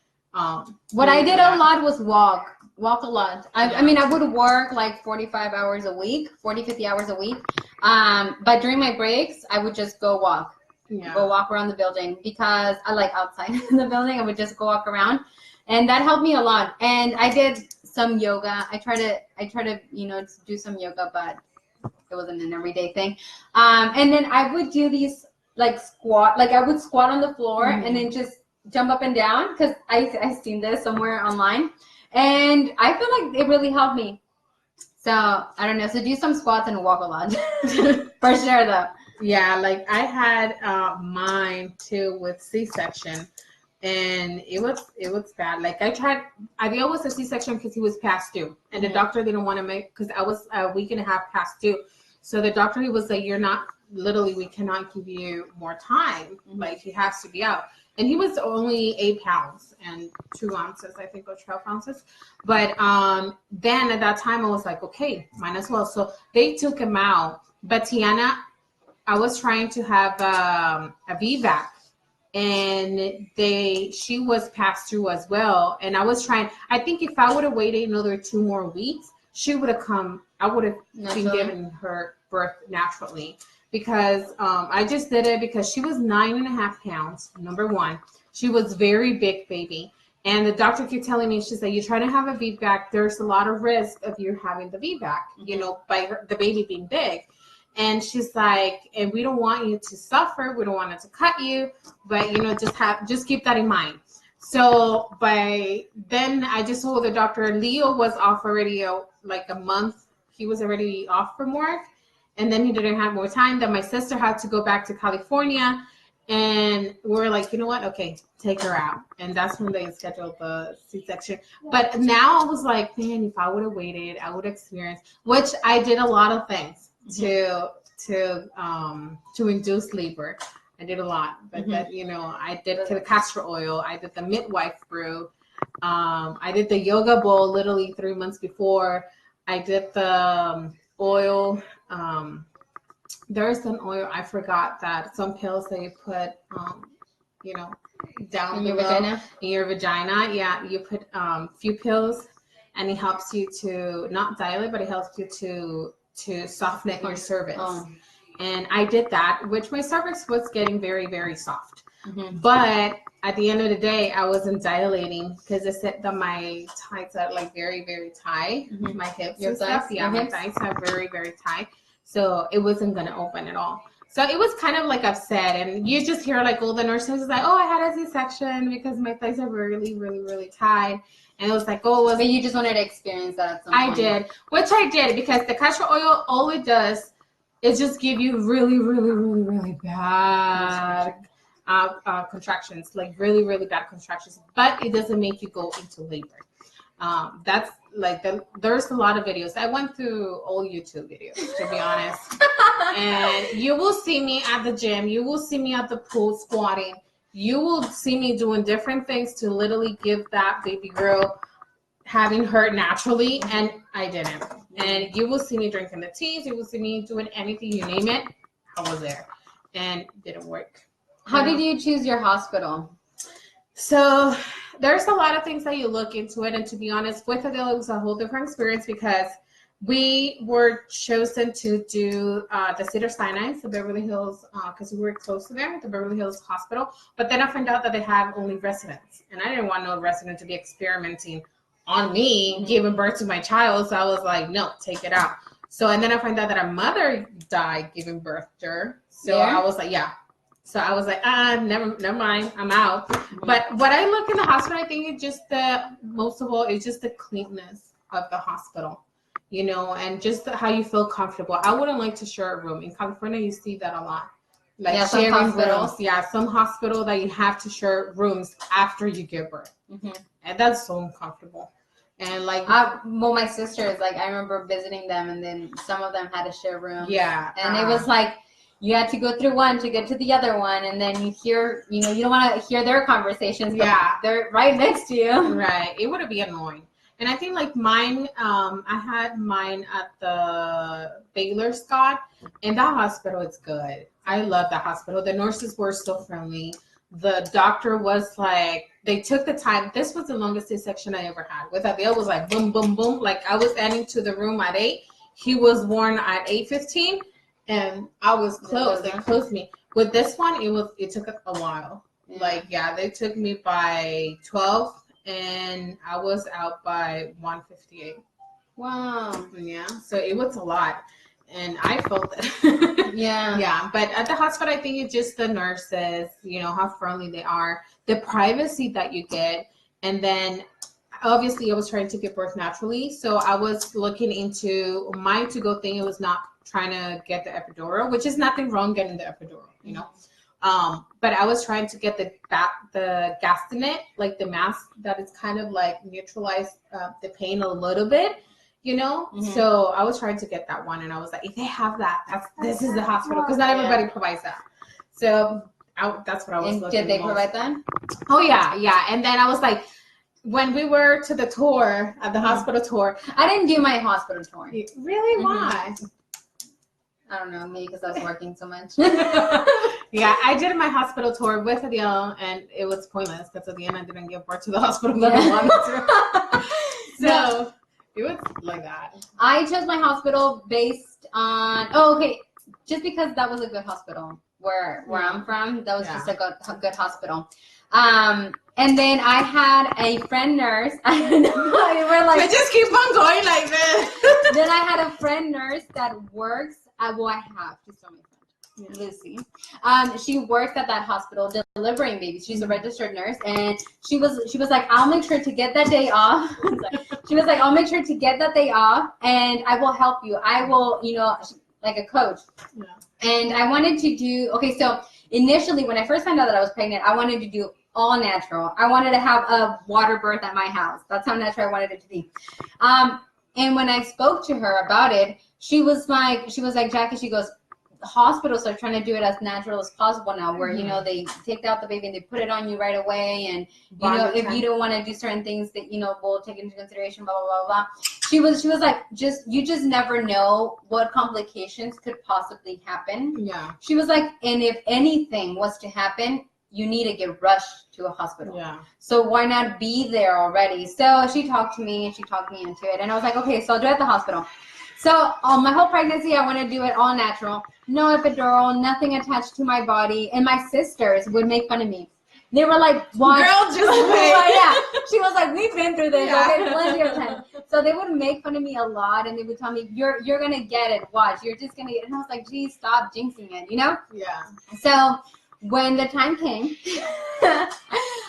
What I did a lot was walk a lot. I mean, I would work like 45 hours a week, 50 hours a week. But during my breaks, I would just go walk around the building, because I like outside the building. I would just go walk around, and that helped me a lot. And I did some yoga. I try to, you know, do some yoga, but it wasn't an everyday thing. And then I would do these like squat, like I would squat on the floor and then just jump up and down because I seen this somewhere online, and I feel like it really helped me. So I don't know. So do some squats and walk a lot for sure, though. Yeah, like I had mine too with C-section, and it was bad. Like I dealt with a C-section because he was past due, and the doctor didn't want to make, because I was a week and a half past due. So the doctor, he was like, "You're not, literally, we cannot give you more time. Like he has to be out." And he was only 8 pounds and 2 ounces, I think, or 12 ounces. But then at that time, I was like, okay, might as well. So they took him out. But Tiana, I was trying to have a VBAC, and she was passed through as well. And I was trying, I think if I would have waited another 2 more weeks, she would have come, I would have been given her birth naturally. Because I just did it because she was 9.5 pounds, number one. She was very big baby. And the doctor kept telling me, she said, you try to have a VBAC, there's a lot of risk of you having the VBAC, you know, by the baby being big. And she's like, and we don't want you to suffer. We don't want it to cut you, but, you know, just keep that in mind. So by then I just told the doctor, Leo was off already like a month. He was already off from work. And then he didn't have more time. Then my sister had to go back to California. And we were like, you know what? Okay, take her out. And that's when they scheduled the C-section. But now I was like, man, if I would have waited, I would have experienced, which I did a lot of things to induce labor. I did a lot. But that, you know, I did the castor oil. I did the midwife brew. I did the yoga bowl literally 3 months before. I did the oil. There's an oil, I forgot that, some pills that you put, you know, down in your vagina. In your vagina, yeah, you put few pills, and it helps you to not dilate, but it helps you to soften your cervix. And I did that, which my cervix was getting very, very soft. But at the end of the day, I wasn't dilating because it said that my thighs are like very, very tight. My hips and stuff. Yeah, my thighs are very, very tight. So it wasn't going to open at all. So it was kind of like upset. And you just hear like all the nurses like, oh, I had a C-section because my thighs are really, really, really tight. And it was like, oh, but you just wanted to experience that at some point. I did, which I did, because the castor oil, all it does is just give you really, really, really, really bad contractions, like really, really bad contractions, but it doesn't make you go into labor. That's like there's a lot of videos. I went through all YouTube videos, to be honest. And you will see me at the gym. You will see me at the pool squatting. You will see me doing different things to literally give that baby girl having her naturally, and I didn't. And you will see me drinking the teas. You will see me doing anything, you name it. I was there, and it didn't work. How did you choose your hospital? So there's a lot of things that you look into it. And to be honest, with Adele, it was a whole different experience because we were chosen to do the Cedars-Sinai, the Beverly Hills, because we were close to there, the Beverly Hills Hospital. But then I found out that they have only residents. And I didn't want no resident to be experimenting on me, giving birth to my child. So I was like, no, take it out. So, and then I found out that a mother died giving birth to her. So I was like, yeah. So I was like, never mind, I'm out. But what I look in the hospital, I think it's just most of all, it's just the cleanness of the hospital, you know, and just how you feel comfortable. I wouldn't like to share a room. In California, you see that a lot. Like sharing rooms. Yeah, some hospital that you have to share rooms after you give birth. And that's so uncomfortable. And like, well, my sisters, like, I remember visiting them, and then some of them had to share rooms. Yeah. And it was like, you had to go through one to get to the other one, and then you hear, you know, you don't want to hear their conversations, but they're right next to you. Right. It would be annoying. And I think like mine, I had mine at the Baylor Scott, and that hospital is good. I love that hospital. The nurses were so friendly. The doctor was like, they took the time. This was the longest C-section I ever had. With Adele, was like boom, boom, boom. Like I was ending to the room at 8. He was born at 8:15. And I was close. They closed me. With this one, it took a while. Like, they took me by 12, and I was out by 1:58. Wow. Yeah. So it was a lot. and I felt it. Yeah. Yeah. But at the hospital, I think it's just the nurses, how friendly they are, the privacy that you get. And then obviously I was trying to give birth naturally. So I was looking into my to-go thing. It was not trying to get the epidural, which is nothing wrong getting the epidural, but I was trying to get the gastronet, like the mask that is kind of like neutralize the pain a little bit, So I was trying to get that one, and I was like, if they have that, this is the hospital, because not everybody provides that. So that's what I was looking. Did they provide that? Oh yeah. And then I was like, when we were to the tour, at the hospital tour, I didn't do my hospital tour. Really? Why? I don't know, maybe because I was working so much. Yeah, I did my hospital tour with Adele, and it was pointless because at the end I didn't give birth to the hospital that I wanted to. So it was like that. I chose my hospital based on just because that was a good hospital where I'm from. That was just a good hospital. And then I had a friend nurse. We're like, just keep on going like this. Then I had a friend nurse that works. I have. She's still my friend, Lucy. She works at that hospital delivering babies. She's a registered nurse, and she was like, I'll make sure to get that day off. She was like, I'll make sure to get that day off, and I will help you. I will, like a coach. Yeah. And I wanted to do so initially when I first found out that I was pregnant, I wanted to do all natural. I wanted to have a water birth at my house. That's how natural I wanted it to be. And when I spoke to her about it, she was like, Jackie, she goes, hospitals are trying to do it as natural as possible now, where they take out the baby and they put it on you right away, and if you don't want to do certain things that we'll take into consideration, blah blah blah blah. She was like, you just never know what complications could possibly happen. Yeah. She was like, and if anything was to happen, you need to get rushed to a hospital. Yeah. So why not be there already? So she talked to me into it, and I was like, okay, so I'll do it at the hospital. So my whole pregnancy, I want to do it all natural. No epidural, nothing attached to my body. And my sisters would make fun of me. They were like, "What?" Girl, just wait. Yeah. She was like, "We've been through this. Okay, plenty of time." So they would make fun of me a lot, and they would tell me, "You're gonna get it. Watch. You're just gonna get it." And I was like, "Geez, stop jinxing it," Yeah. So when the time came,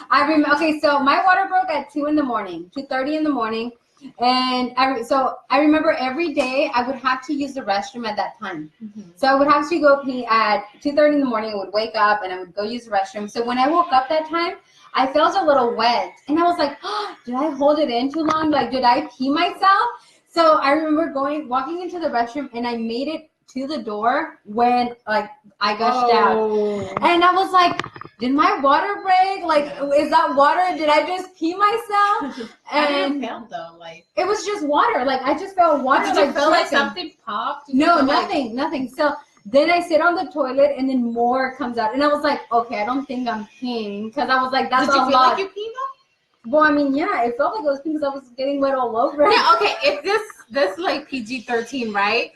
I remember. Okay, so my water broke at 2:30 in the morning. And I remember every day I would have to use the restroom at that time. Mm-hmm. So I would have to go pee at 2:30 in the morning. I would wake up and I would go use the restroom. So when I woke up that time, I felt a little wet. And I was like, oh, did I hold it in too long? Like, did I pee myself? So I remember walking into the restroom, and I made it to the door when I gushed out. And I was like, did my water break? Like, is that water? Did I just pee myself? And felt though, like it was just water. Like I just felt water. Did you feel like something popped? No, nothing. So then I sit on the toilet, and then more comes out, and I was like, okay, I don't think I'm peeing, because I was like, that's a lot. Did you feel like you peed though? Well, I mean, yeah, it felt like it was because I was getting wet all over. Yeah, okay. It's this like PG-13, right?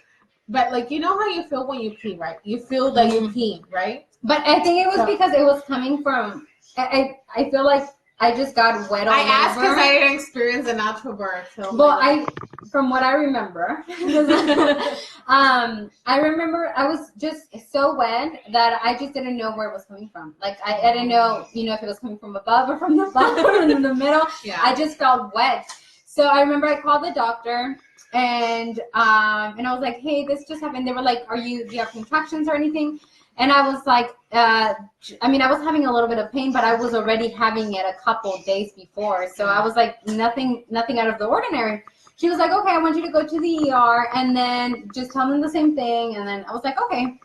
But like, you know how you feel when you pee, right? You feel like you're peeing, right? But I think it was because it was coming from. I feel like I just got wet all over. I asked because I didn't experience a natural birth. So from what I remember, I remember I was just so wet that I just didn't know where it was coming from. Like I didn't know, if it was coming from above or from the bottom or in the middle. Yeah. I just felt wet. So I remember I called the doctor. And I was like, hey, this just happened. They were like, do you have contractions or anything? And I was like, I was having a little bit of pain, but I was already having it a couple days before. So I was like, nothing out of the ordinary. She was like, okay, I want you to go to the ER and then just tell them the same thing. And then I was like, okay.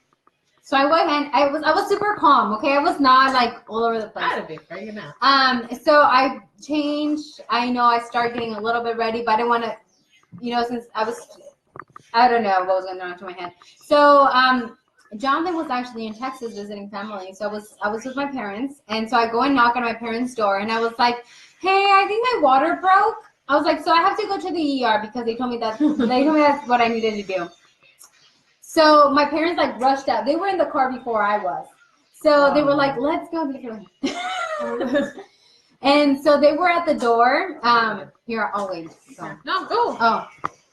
So I went and I was super calm. Okay. I was not like all over the place. Gotta be freaking out. So I changed. I know I started getting a little bit ready, but I didn't want to, since I don't know what was going on to my head. So, Jonathan was actually in Texas visiting family. So I was with my parents. And so I go and knock on my parents' door, and I was like, hey, I think my water broke. I was like, so I have to go to the ER because they told me that's what I needed to do. So my parents like rushed out. They were in the car before I was. So they were like, let's go. And so they were at the door. Here, I'll wait. So. No, go. Oh.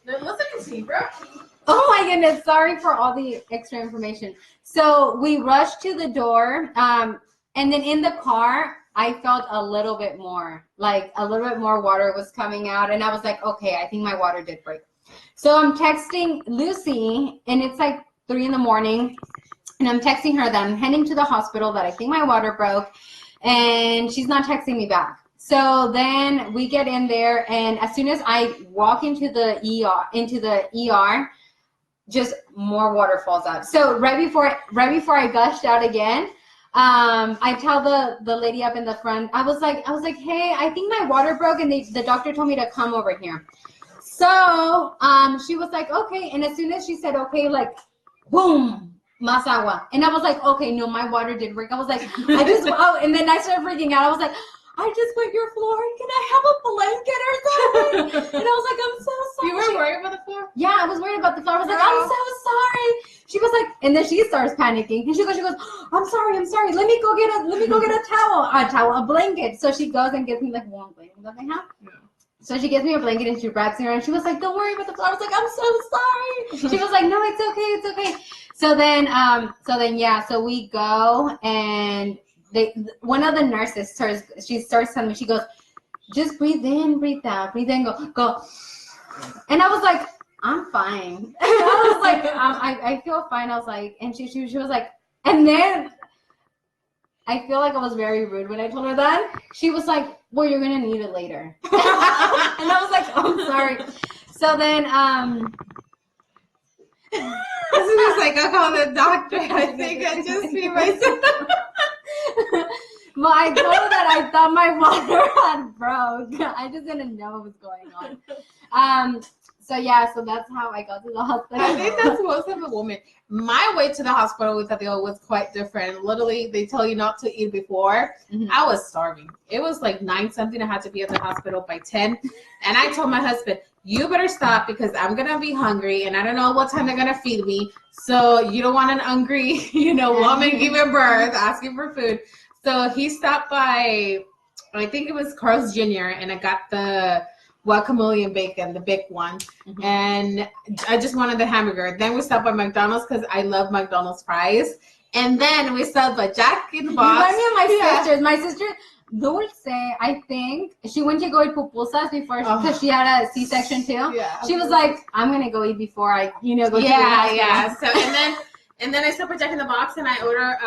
They're listening to you, bro. Oh my goodness, sorry for all the extra information. So we rushed to the door, and then in the car, I felt a little bit more water was coming out, and I was like, okay, I think my water did break. So I'm texting Lucy, and it's like 3 a.m, and I'm texting her that I'm heading to the hospital, that I think my water broke, and she's not texting me back. So then we get in there, and as soon as I walk into the ER, just more water falls out. So right before I gushed out again, I tell the lady up in the front, I was like, hey, I think my water broke, and the doctor told me to come over here. So she was like, okay, and as soon as she said okay, like, boom, más agua, and I was like, okay, no, my water did work. I was like, and then I started freaking out. I was like, I just wet your floor. Can I have a blanket or something? And I was like, I'm so sorry. You were worried about the floor? Yeah, I was worried about the floor. I was like, I'm so sorry. She was like, and then she starts panicking, and she goes, I'm sorry. Let me go get a blanket. So she goes and gets me like one blanket that they have. Yeah. So she gets me a blanket and she wraps me around. She was like, don't worry about the floor. I was like, I'm so sorry. She was like, no, it's okay. So then we go, and one of the nurses starts telling me, she goes, just breathe in, breathe out, breathe in, go. And I was like, I'm fine. I was like, I feel fine. I was like, and she was like, and then I feel like I was very rude when I told her that. She was like, well, you're gonna need it later. And I was like, oh, I'm sorry. So then as soon as I go call the doctor, I think I just pee myself. Well, I told her that I thought my water had broke. I just didn't know what was going on. So that's how I got to the hospital. I think that's most of the women. My way to the hospital with Adele was quite different. Literally, they tell you not to eat before. Mm-hmm. I was starving. It was like 9 something. I had to be at the hospital by 10. And I told my husband, you better stop because I'm going to be hungry and I don't know what time they're going to feed me. So you don't want an hungry, woman giving birth, asking for food. So he stopped by, I think it was Carl's Jr., and I got the guacamole and bacon, the big one. Mm-hmm. And I just wanted the hamburger. Then we stopped by McDonald's because I love McDonald's fries. And then we stopped by Jack in the Box. You remind me of my sisters. My sister, Dulce, I think, she went to go eat pupusas before because she had a C-section too. Yeah. She was like, I'm going to go eat before I, go to the hospital. Yeah. So, and then I stopped at Jack in the Box and I order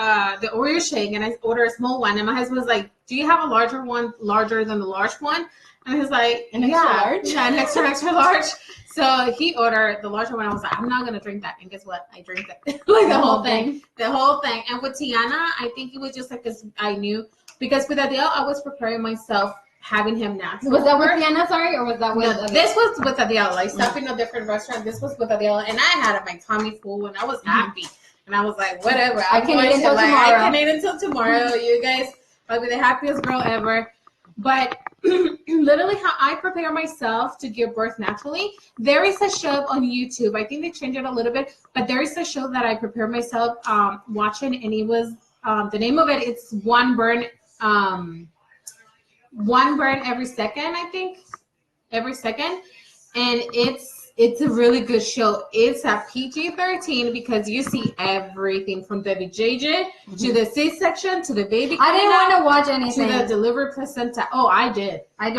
the Oreo shake and I order a small one. And my husband was like, do you have a larger one, larger than the large one? And he's like, an extra large? Yeah, an extra large. So he ordered the larger one. I was like, I'm not going to drink that. And guess what? I drank it. Like the whole thing. The whole thing. And with Tiana, I think it was just like, because I knew. Because with Adele, I was preparing myself having him natural. Was that with Tiana, sorry? Or was that with Adele? This was with Adele. Like, stopping a different restaurant. This was with Adele. And I had my tummy full and I was happy. And I was like, whatever. I can eat until tomorrow. I can eat until tomorrow. You guys will be the happiest girl ever. But literally how I prepare myself to give birth naturally, there is a show on YouTube. I think they changed it a little bit, but there is a show that I prepare myself watching, and it was the name of it. It's one burn every second, I think, every second, and it's a really good show. It's a PG-13 because you see everything from the BJJ to the C-section to the baby. I didn't want to watch anything. To the delivered placenta. Oh, I did. I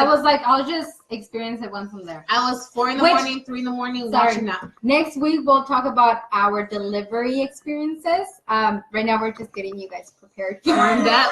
was like, I'll just experience it once I'm there. I was 4 a.m, 3 a.m. watching that. Next week, we'll talk about our delivery experiences. Right now, we're just getting you guys prepared. Warmed up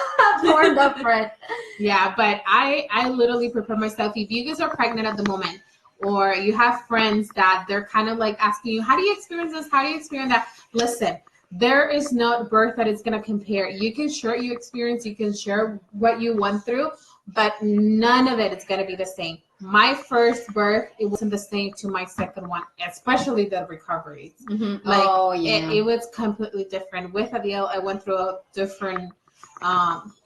for it. Yeah, but I literally prepare myself. If you guys are pregnant at the moment, or you have friends that they're kind of like asking you, how do you experience this? How do you experience that? Listen, there is no birth that is going to compare. You can share your experience. You can share what you went through, but none of it is going to be the same. My first birth, it wasn't the same to my second one, especially the recovery. Mm-hmm. It was completely different. With Adele, I went through different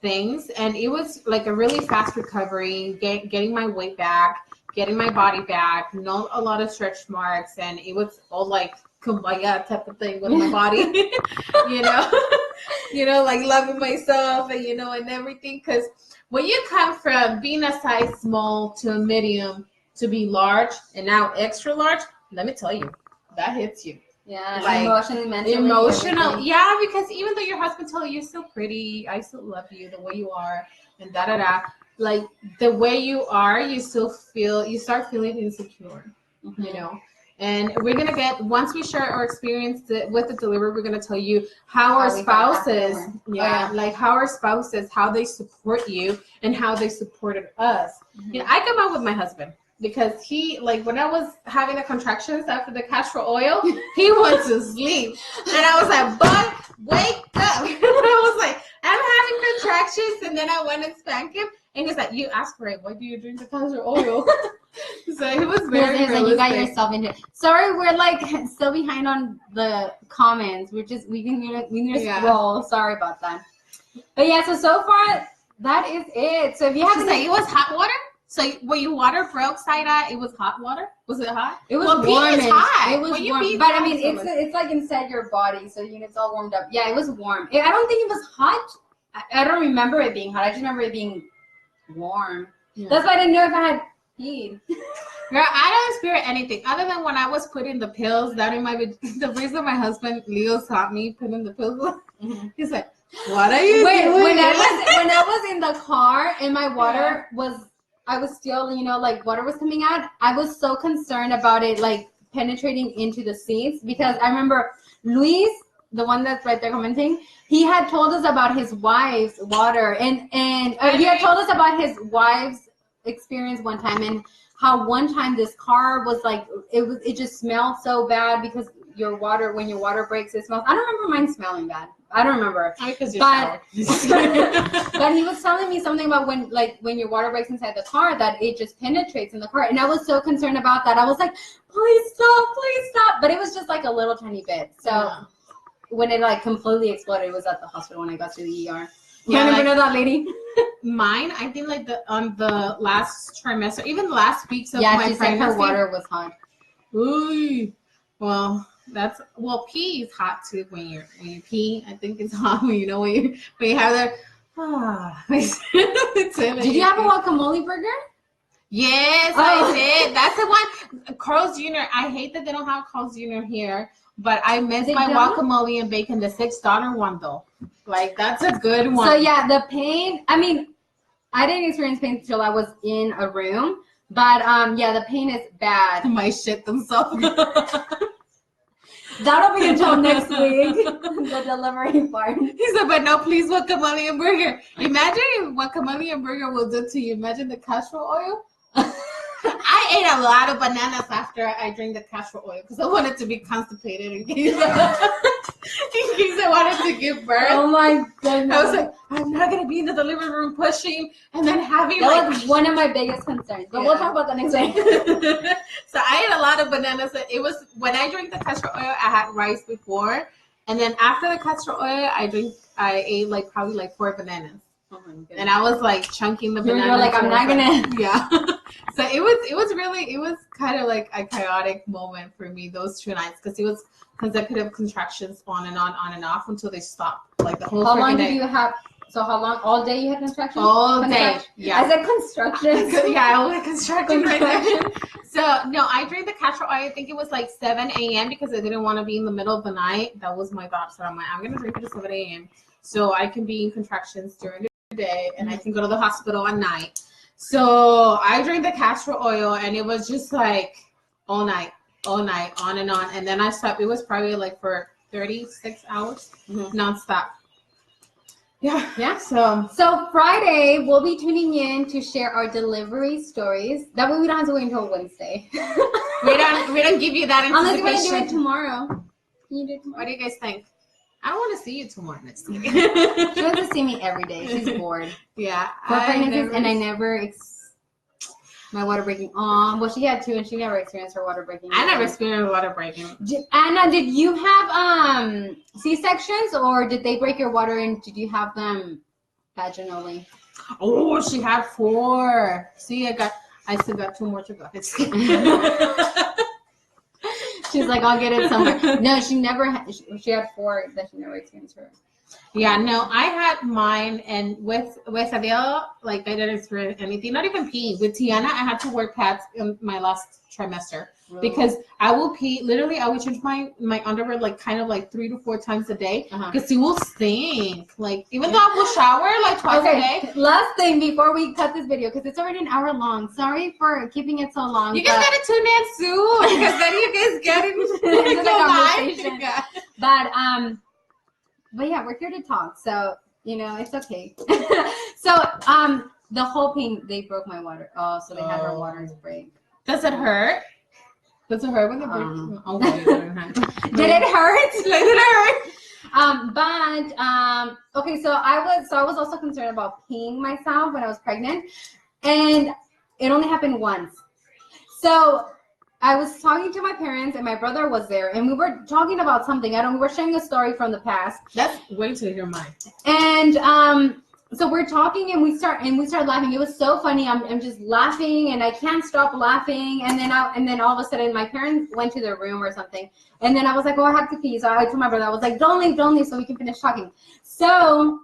things, and it was like a really fast recovery, getting my weight back, getting my body back, not a lot of stretch marks, and it was all like kumbaya type of thing with my body, like loving myself and and everything. Because when you come from being a size small to a medium to be large and now extra large, let me tell you, that hits you. Yeah, like emotionally, mentally, emotional. everything. Yeah, because even though your husband told you you're still pretty, I still love you the way you are, and da da da. Like the way you are, you still feel. You start feeling insecure. Mm-hmm. You know. And we're gonna get once we share our experience with the delivery, we're gonna tell you how our spouses, like how our spouses, how they support you and how they supported us. Mm-hmm. You know, I come out with my husband because he, like, when I was having the contractions after the castor oil, he went to sleep, and I was like, "Bud, wake up!" And I was like, "I'm having contractions," and then I went and spanked him, and he's like, "You asked for it. Why do you drink the castor oil?" So he was very like, you got yourself into it. Sorry, we're like still behind on the comments. We need to scroll. Sorry about that. But yeah, so far that is it. So if you have like, it was hot water. So when your water broke, Saida, it was hot water. Was it hot? It was warm. It's hot. It was warm. But I mean, it's like inside your body, so it's all warmed up. Yeah, it was warm. I don't think it was hot. I don't remember it being hot. I just remember it being warm. Yeah. That's why I didn't know if I had peed. Girl, I don't experience anything other than when I was putting the pills down in my. The reason my husband Leo saw me putting the pills, he's like, "What are you doing?" When I was in the car and my water I was still, like water was coming out. I was so concerned about it, like penetrating into the seats, because I remember Luis, the one that's right there commenting, he had told us about his wife's water, and he had told us about his wife's experience one time, and how one time this car was like, it just smelled so bad because when your water breaks, it smells. I don't remember mine smelling bad. I don't remember. But he was telling me something about when your water breaks inside the car, that it just penetrates in the car. And I was so concerned about that. I was like, please stop. But it was just like a little tiny bit. So when it like completely exploded, it was at the hospital when I got to the ER. Yeah, I never know that lady. Mine, I think like on the last trimester, even the last weeks of my pregnancy. Yeah, she said her water was hot. Ooh. Well, pee is hot too when you pee. I think it's hot when you have that. Did you have a guacamole burger? Yes, I did. That's the one. Carl's Jr. I hate that they don't have Carl's Jr. here, but I miss my guacamole and bacon. The $6 one though, like that's a good one. So yeah, the pain. I mean, I didn't experience pain until I was in a room, but the pain is bad. My shit themselves. That'll be until next week. The delivery part. He said, "But no, please, guacamole and burger." Imagine what guacamole and burger will do to you. Imagine the castor oil. I ate a lot of bananas after I drank the castor oil because I wanted to be constipated in case I wanted to give birth. Oh my goodness! I was like, I'm not gonna be in the delivery room pushing and then having that was one of my biggest concerns. But we'll talk about that next week. So I ate a lot of bananas. It was when I drank the castor oil, I had rice before, and then after the castor oil, I ate like probably like 4 bananas. Oh my goodness. And I was like chunking the bananas. You're like, I'm not gonna. Yeah. So it was kind of like a chaotic moment for me those 2 nights because it was consecutive contractions on and off until they stopped. Like the whole. How long did you have? So how long? All day you had contractions? All day. Yeah. I said constructions. Yeah, I was construction right there. So no, I drank the castor oil. I think it was like 7 a.m. because I didn't want to be in the middle of the night. That was my thought. So I'm like, I'm gonna drink it at 7 a.m. so I can be in contractions during the day and I can go to the hospital at night. So I drank the castor oil and it was just like all night, on and on. And then I stopped. It was probably like for 36 hours nonstop. Yeah. So Friday we'll be tuning in to share our delivery stories. That way we don't have to wait until Wednesday. we don't give you that anticipation. Unless you want to do it tomorrow. Can you do it tomorrow? What do you guys think? I don't want to see you tomorrow next week. She wants to see me every day. She's bored. Yeah. For pregnancies, and I never my water breaking. Well, she had 2, and she never experienced her water breaking. I never experienced water breaking. Anna, did you have C-sections, or did they break your water, and did you have them vaginally? Oh, she had 4. See, I still got 2 more to go. She's like, I'll get it somewhere. No, she never had. She had 4 that she never experienced her. Yeah, no, I had mine, and with Adele, like I didn't experience anything, not even peeing. With Tiana, I had to wear pads in my last trimester. because I will pee. Literally, I will change my underwear like kind of like 3 to 4 times a day because it will stink. Like even though I will shower like twice a day. Last thing before we cut this video because it's already an hour long. Sorry for keeping it so long. You guys gotta tune in soon because then you guys get into the conversation. But yeah, we're here to talk, so it's okay. So the whole thing, they broke my water. Oh, so they had her waters break. Does it hurt? Does it hurt when they break? Okay. Did it hurt? Did it hurt? Okay, so I was also concerned about peeing myself when I was pregnant, and it only happened once. So I was talking to my parents, and my brother was there, and we were talking about something. We were sharing a story from the past. Wait till you hear mine. And so we're talking, and we start laughing. It was so funny. I'm just laughing, and I can't stop laughing. And then all of a sudden, my parents went to their room or something. And then I was like, "Oh, I have to pee." So I told my brother, I was like, "Don't leave, so we can finish talking." So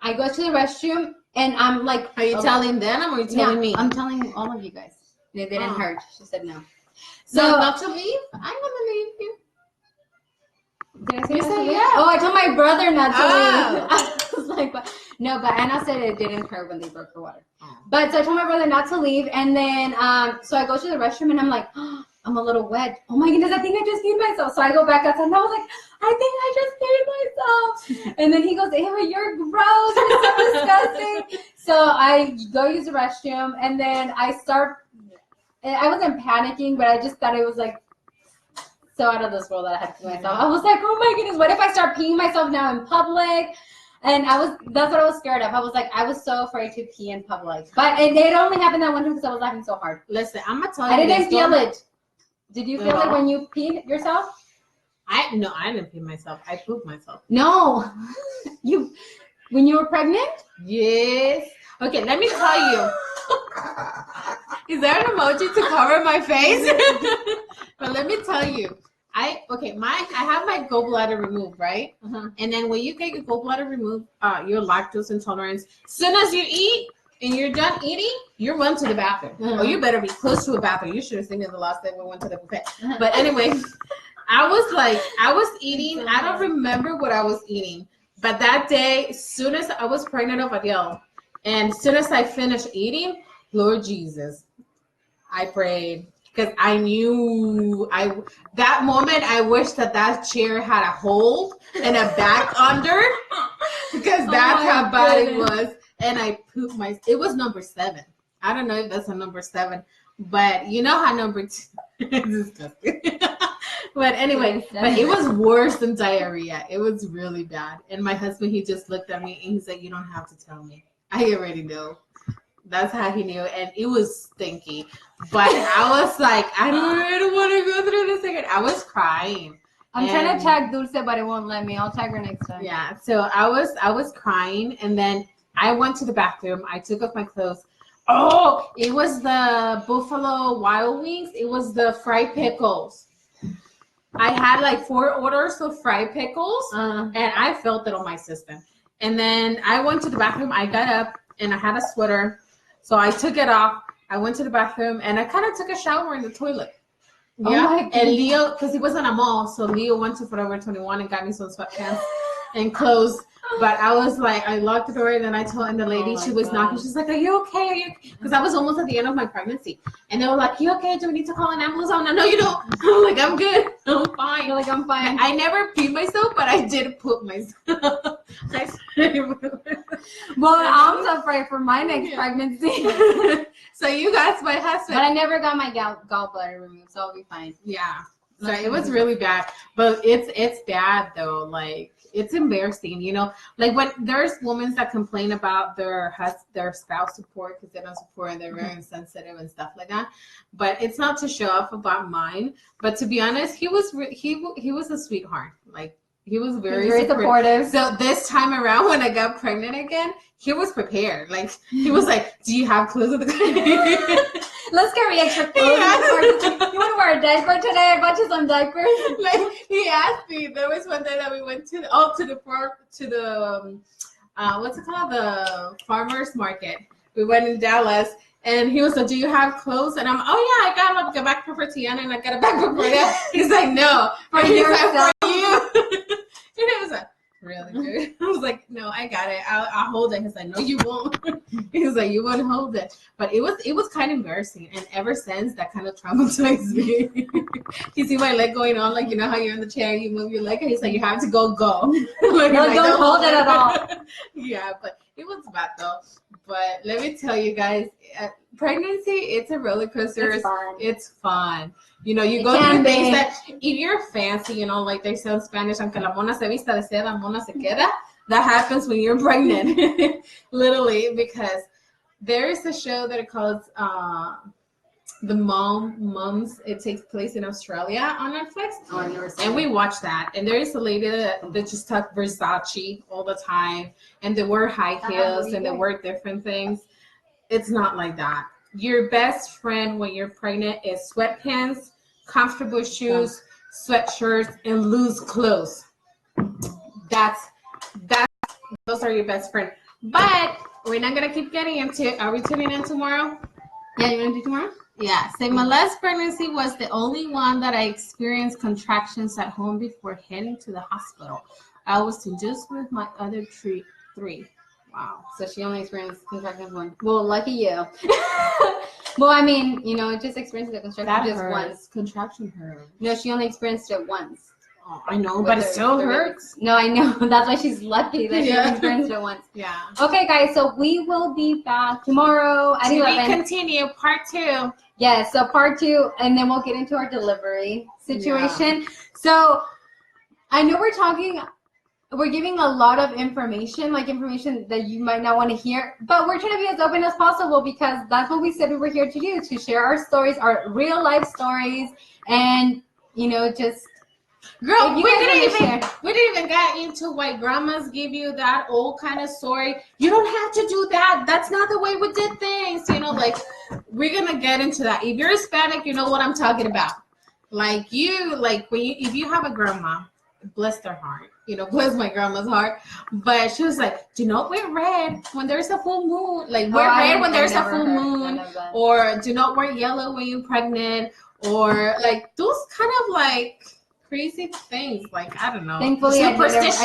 I go to the restroom, and I'm like, "Are you telling them, or are you telling me?" I'm telling all of you guys. They didn't hurt. She said no. So not to leave? I'm gonna leave you. Did I say no? Yeah. Oh, I told my brother not to leave. I was like, no, but Anna said it didn't hurt when they broke her water. But so I told my brother not to leave, and then so I go to the restroom, and I'm like, I'm a little wet. Oh my goodness, I think I just peed myself. So I go back outside, and I was like, I think I just peed myself. And then he goes, "Ew, you're gross. You're so disgusting." So I go use the restroom, and then I wasn't panicking, but I just thought it was like so out of this world that I had to pee myself. I was like, oh my goodness, what if I start peeing myself now in public? And that's what I was scared of. I was so afraid to pee in public. But it only happened that one time because I was laughing so hard. Listen, I'm gonna tell you. I didn't feel it. Did you feel it when you peed yourself? I didn't pee myself. I pooped myself. No. When you were pregnant? Yes. Okay, let me tell you. Is there an emoji to cover my face? But let me tell you, I have my gallbladder removed, right? And then when you get your gallbladder removed, your lactose intolerance, as soon as you eat and you're done eating, you're run to the bathroom. Or you better be close to a bathroom. You should have seen it the last day we went to the buffet. But anyway, I was eating. I don't remember what I was eating. But that day, as soon as I was pregnant of Adele, and as soon as I finished eating, Lord Jesus, I prayed because I knew that moment I wish that chair had a hole and a back under because that's how bad it was. And I pooped it was number 7. I don't know if that's a number 7, but you know how number 2 is disgusting. But anyway, but it was worse than diarrhea. It was really bad. And my husband, he just looked at me and he said, "You don't have to tell me. I already know." That's how he knew, and it was stinky. But I was like, I don't want to go through this again. I was crying. I'm trying to tag Dulce, but it won't let me. I'll tag her next time. Yeah, so I was crying, and then I went to the bathroom. I took off my clothes. Oh, it was the Buffalo Wild Wings. It was the fried pickles. I had like 4 orders of fried pickles, and I felt it on my system. And then I went to the bathroom. I got up, and I had a sweater. So I took it off. I went to the bathroom, and I kind of took a shower in the toilet. Yeah, and Leo, because he was in a mall, so Leo went to Forever 21 and got me some sweatpants and clothes. But I was like, I locked the door, and then I told, and the lady, she was knocking. She's like, "Are you okay? Are you?" Because I was almost at the end of my pregnancy, and they were like, "You okay? Do we need to call an ambulance?" I'm like, "No, you don't." I'm like, "I'm good. I'm fine." You're like, "I'm fine." I never peed myself, but I did poop myself. Well, I'm afraid for my next pregnancy. So you guys, my husband. But I never got my gallbladder removed, so I'll be fine. Yeah. So it was really bad, but it's bad though. Like it's embarrassing, you know. Like when there's women that complain about their spouse support because they don't support and they're very insensitive and stuff like that. But it's not to show off about mine. But to be honest, he was a sweetheart. Like he was very supportive. So this time around, when I got pregnant again, he was prepared. Like he was like, "Do you have clothes?" Let's carry extra clothes. You want to wear a diaper today? I bought you some diapers. Like he asked me. There was one day that we went to the what's it called? The farmers market. We went in Dallas, And he was like, "Do you have clothes?" And I'm, "Oh yeah, I got a backpack for Tiana and I got a backpack for that." He's like, "No, For he's like, yourself. for you." And it was like, "Really, dude?" I was like, "No, I got it. I'll hold it." He's like, "No, you won't." He was like, "You won't hold it." But it was kind of embarrassing, and ever since that kind of traumatized me. You see my leg going on, like you know how you're in the chair, you move your leg, and he's like, "You have to go." Like, No, don't hold it at all. Yeah, but it was bad though. But let me tell you guys, pregnancy, it's a roller coaster. It's fun. It's fun. You know, you It go can through things be. that, if you're fancy, you know, like they say in Spanish, aunque la mona se vista de seda, mona se queda. That happens when you're pregnant, literally, because there is a show that it calls The Mums. It takes place in Australia on Netflix. Oh, I've never seen And it. we watched that. And there is a lady that just talked Versace all the time. And they wear high heels and they wear different things. It's not like that. Your best friend when you're pregnant is sweatpants, comfortable shoes, sweatshirts, and loose clothes. That's those are your best friend. But we're not gonna keep getting into it. Are we tuning in tomorrow? Yeah, you want to do tomorrow? Yeah. So my last pregnancy was the only one that I experienced contractions at home before heading to the hospital. I was induced with my other three. Wow. So she only experienced contractions once. Well, lucky you. Well, I mean, you know, just experienced the contraction just once. Contraction hurts. No, she only experienced it once. Oh, I know, but it still hurts. No, I know. That's why she's lucky that she only experienced it once. Yeah. Okay, guys. So we will be back tomorrow at 11. We continue part 2. Yes. So part 2, and then we'll get into our delivery situation. Yeah. So I know we're giving a lot of information, like information that you might not want to hear, but we're trying to be as open as possible because that's what we said we were here to do, to share our stories, our real life stories, and you know, just girl, we didn't even get into why grandmas give you that old kind of story. You don't have to do that. That's not the way we did things. You know, like we're gonna get into that. If you're Hispanic, you know what I'm talking about. Like if you have a grandma, bless their heart. You know, bless my grandma's heart. But she was like, do not wear red when there's a full moon. Like wear red when there's a full moon. Or do not wear yellow when you're pregnant. Or like those kind of like crazy things. Like, I don't know. Thankfully, I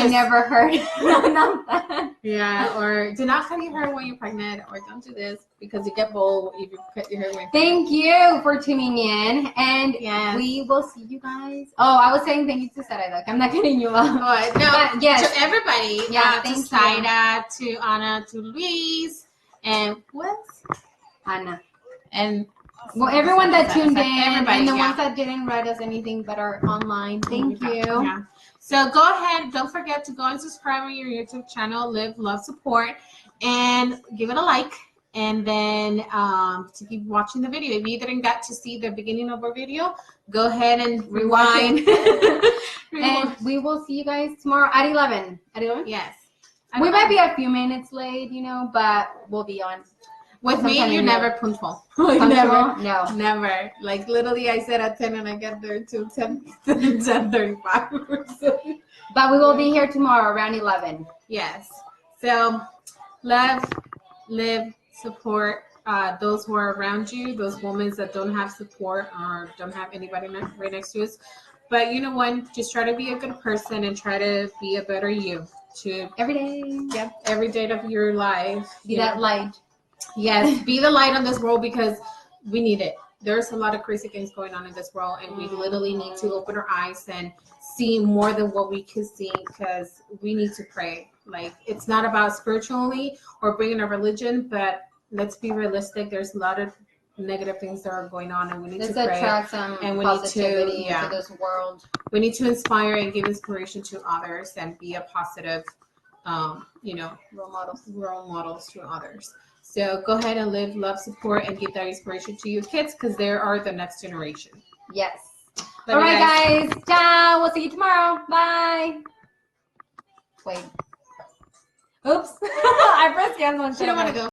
never heard none of that. Yeah, or do not cut your hair when you're pregnant. Or don't do this because you get bold if you cut your hair when you're pregnant. Thank you for tuning in. And we will see you guys. Oh, I was saying thank you to Sarah. Look, I'm not cutting you off. Oh, no, but yes. To everybody. Yeah, to Saida, to Anna, to Luis, and Anna. And well, everyone that tuned in, and the ones that didn't write us anything but are online, thank you. Yeah. So go ahead. Don't forget to go and subscribe on your YouTube channel, Live, Love, Support, and give it a like. And then to keep watching the video. If you didn't get to see the beginning of our video, go ahead and rewind. And we will see you guys tomorrow at 11. At 11? Yes. We might be a few minutes late, you know, but we'll be on. With me, you're never punctual. Never. No. Never. Like, literally, I said at 10 and I get there to 10:35. But we will be here tomorrow around 11. Yes. So, love, live, support those who are around you, those women that don't have support or don't have anybody right next to us. But you know what? Just try to be a good person and try to be a better you. Every day. Yep. Every day of your life. Be that light. Yes, be the light on this world because we need it. There's a lot of crazy things going on in this world, and we literally need to open our eyes and see more than what we can see because we need to pray. Like, it's not about spiritually or bringing a religion, but let's be realistic. There's a lot of negative things that are going on, and we need to pray. Attract some positivity into this world. We need to inspire and give inspiration to others and be a positive, role models to others. So go ahead and live, love, support, and give that inspiration to your kids because they are the next generation. Yes. All right, guys. Ciao. We'll see you tomorrow. Bye. Wait. Oops. I pressed yes one. She don't want to go.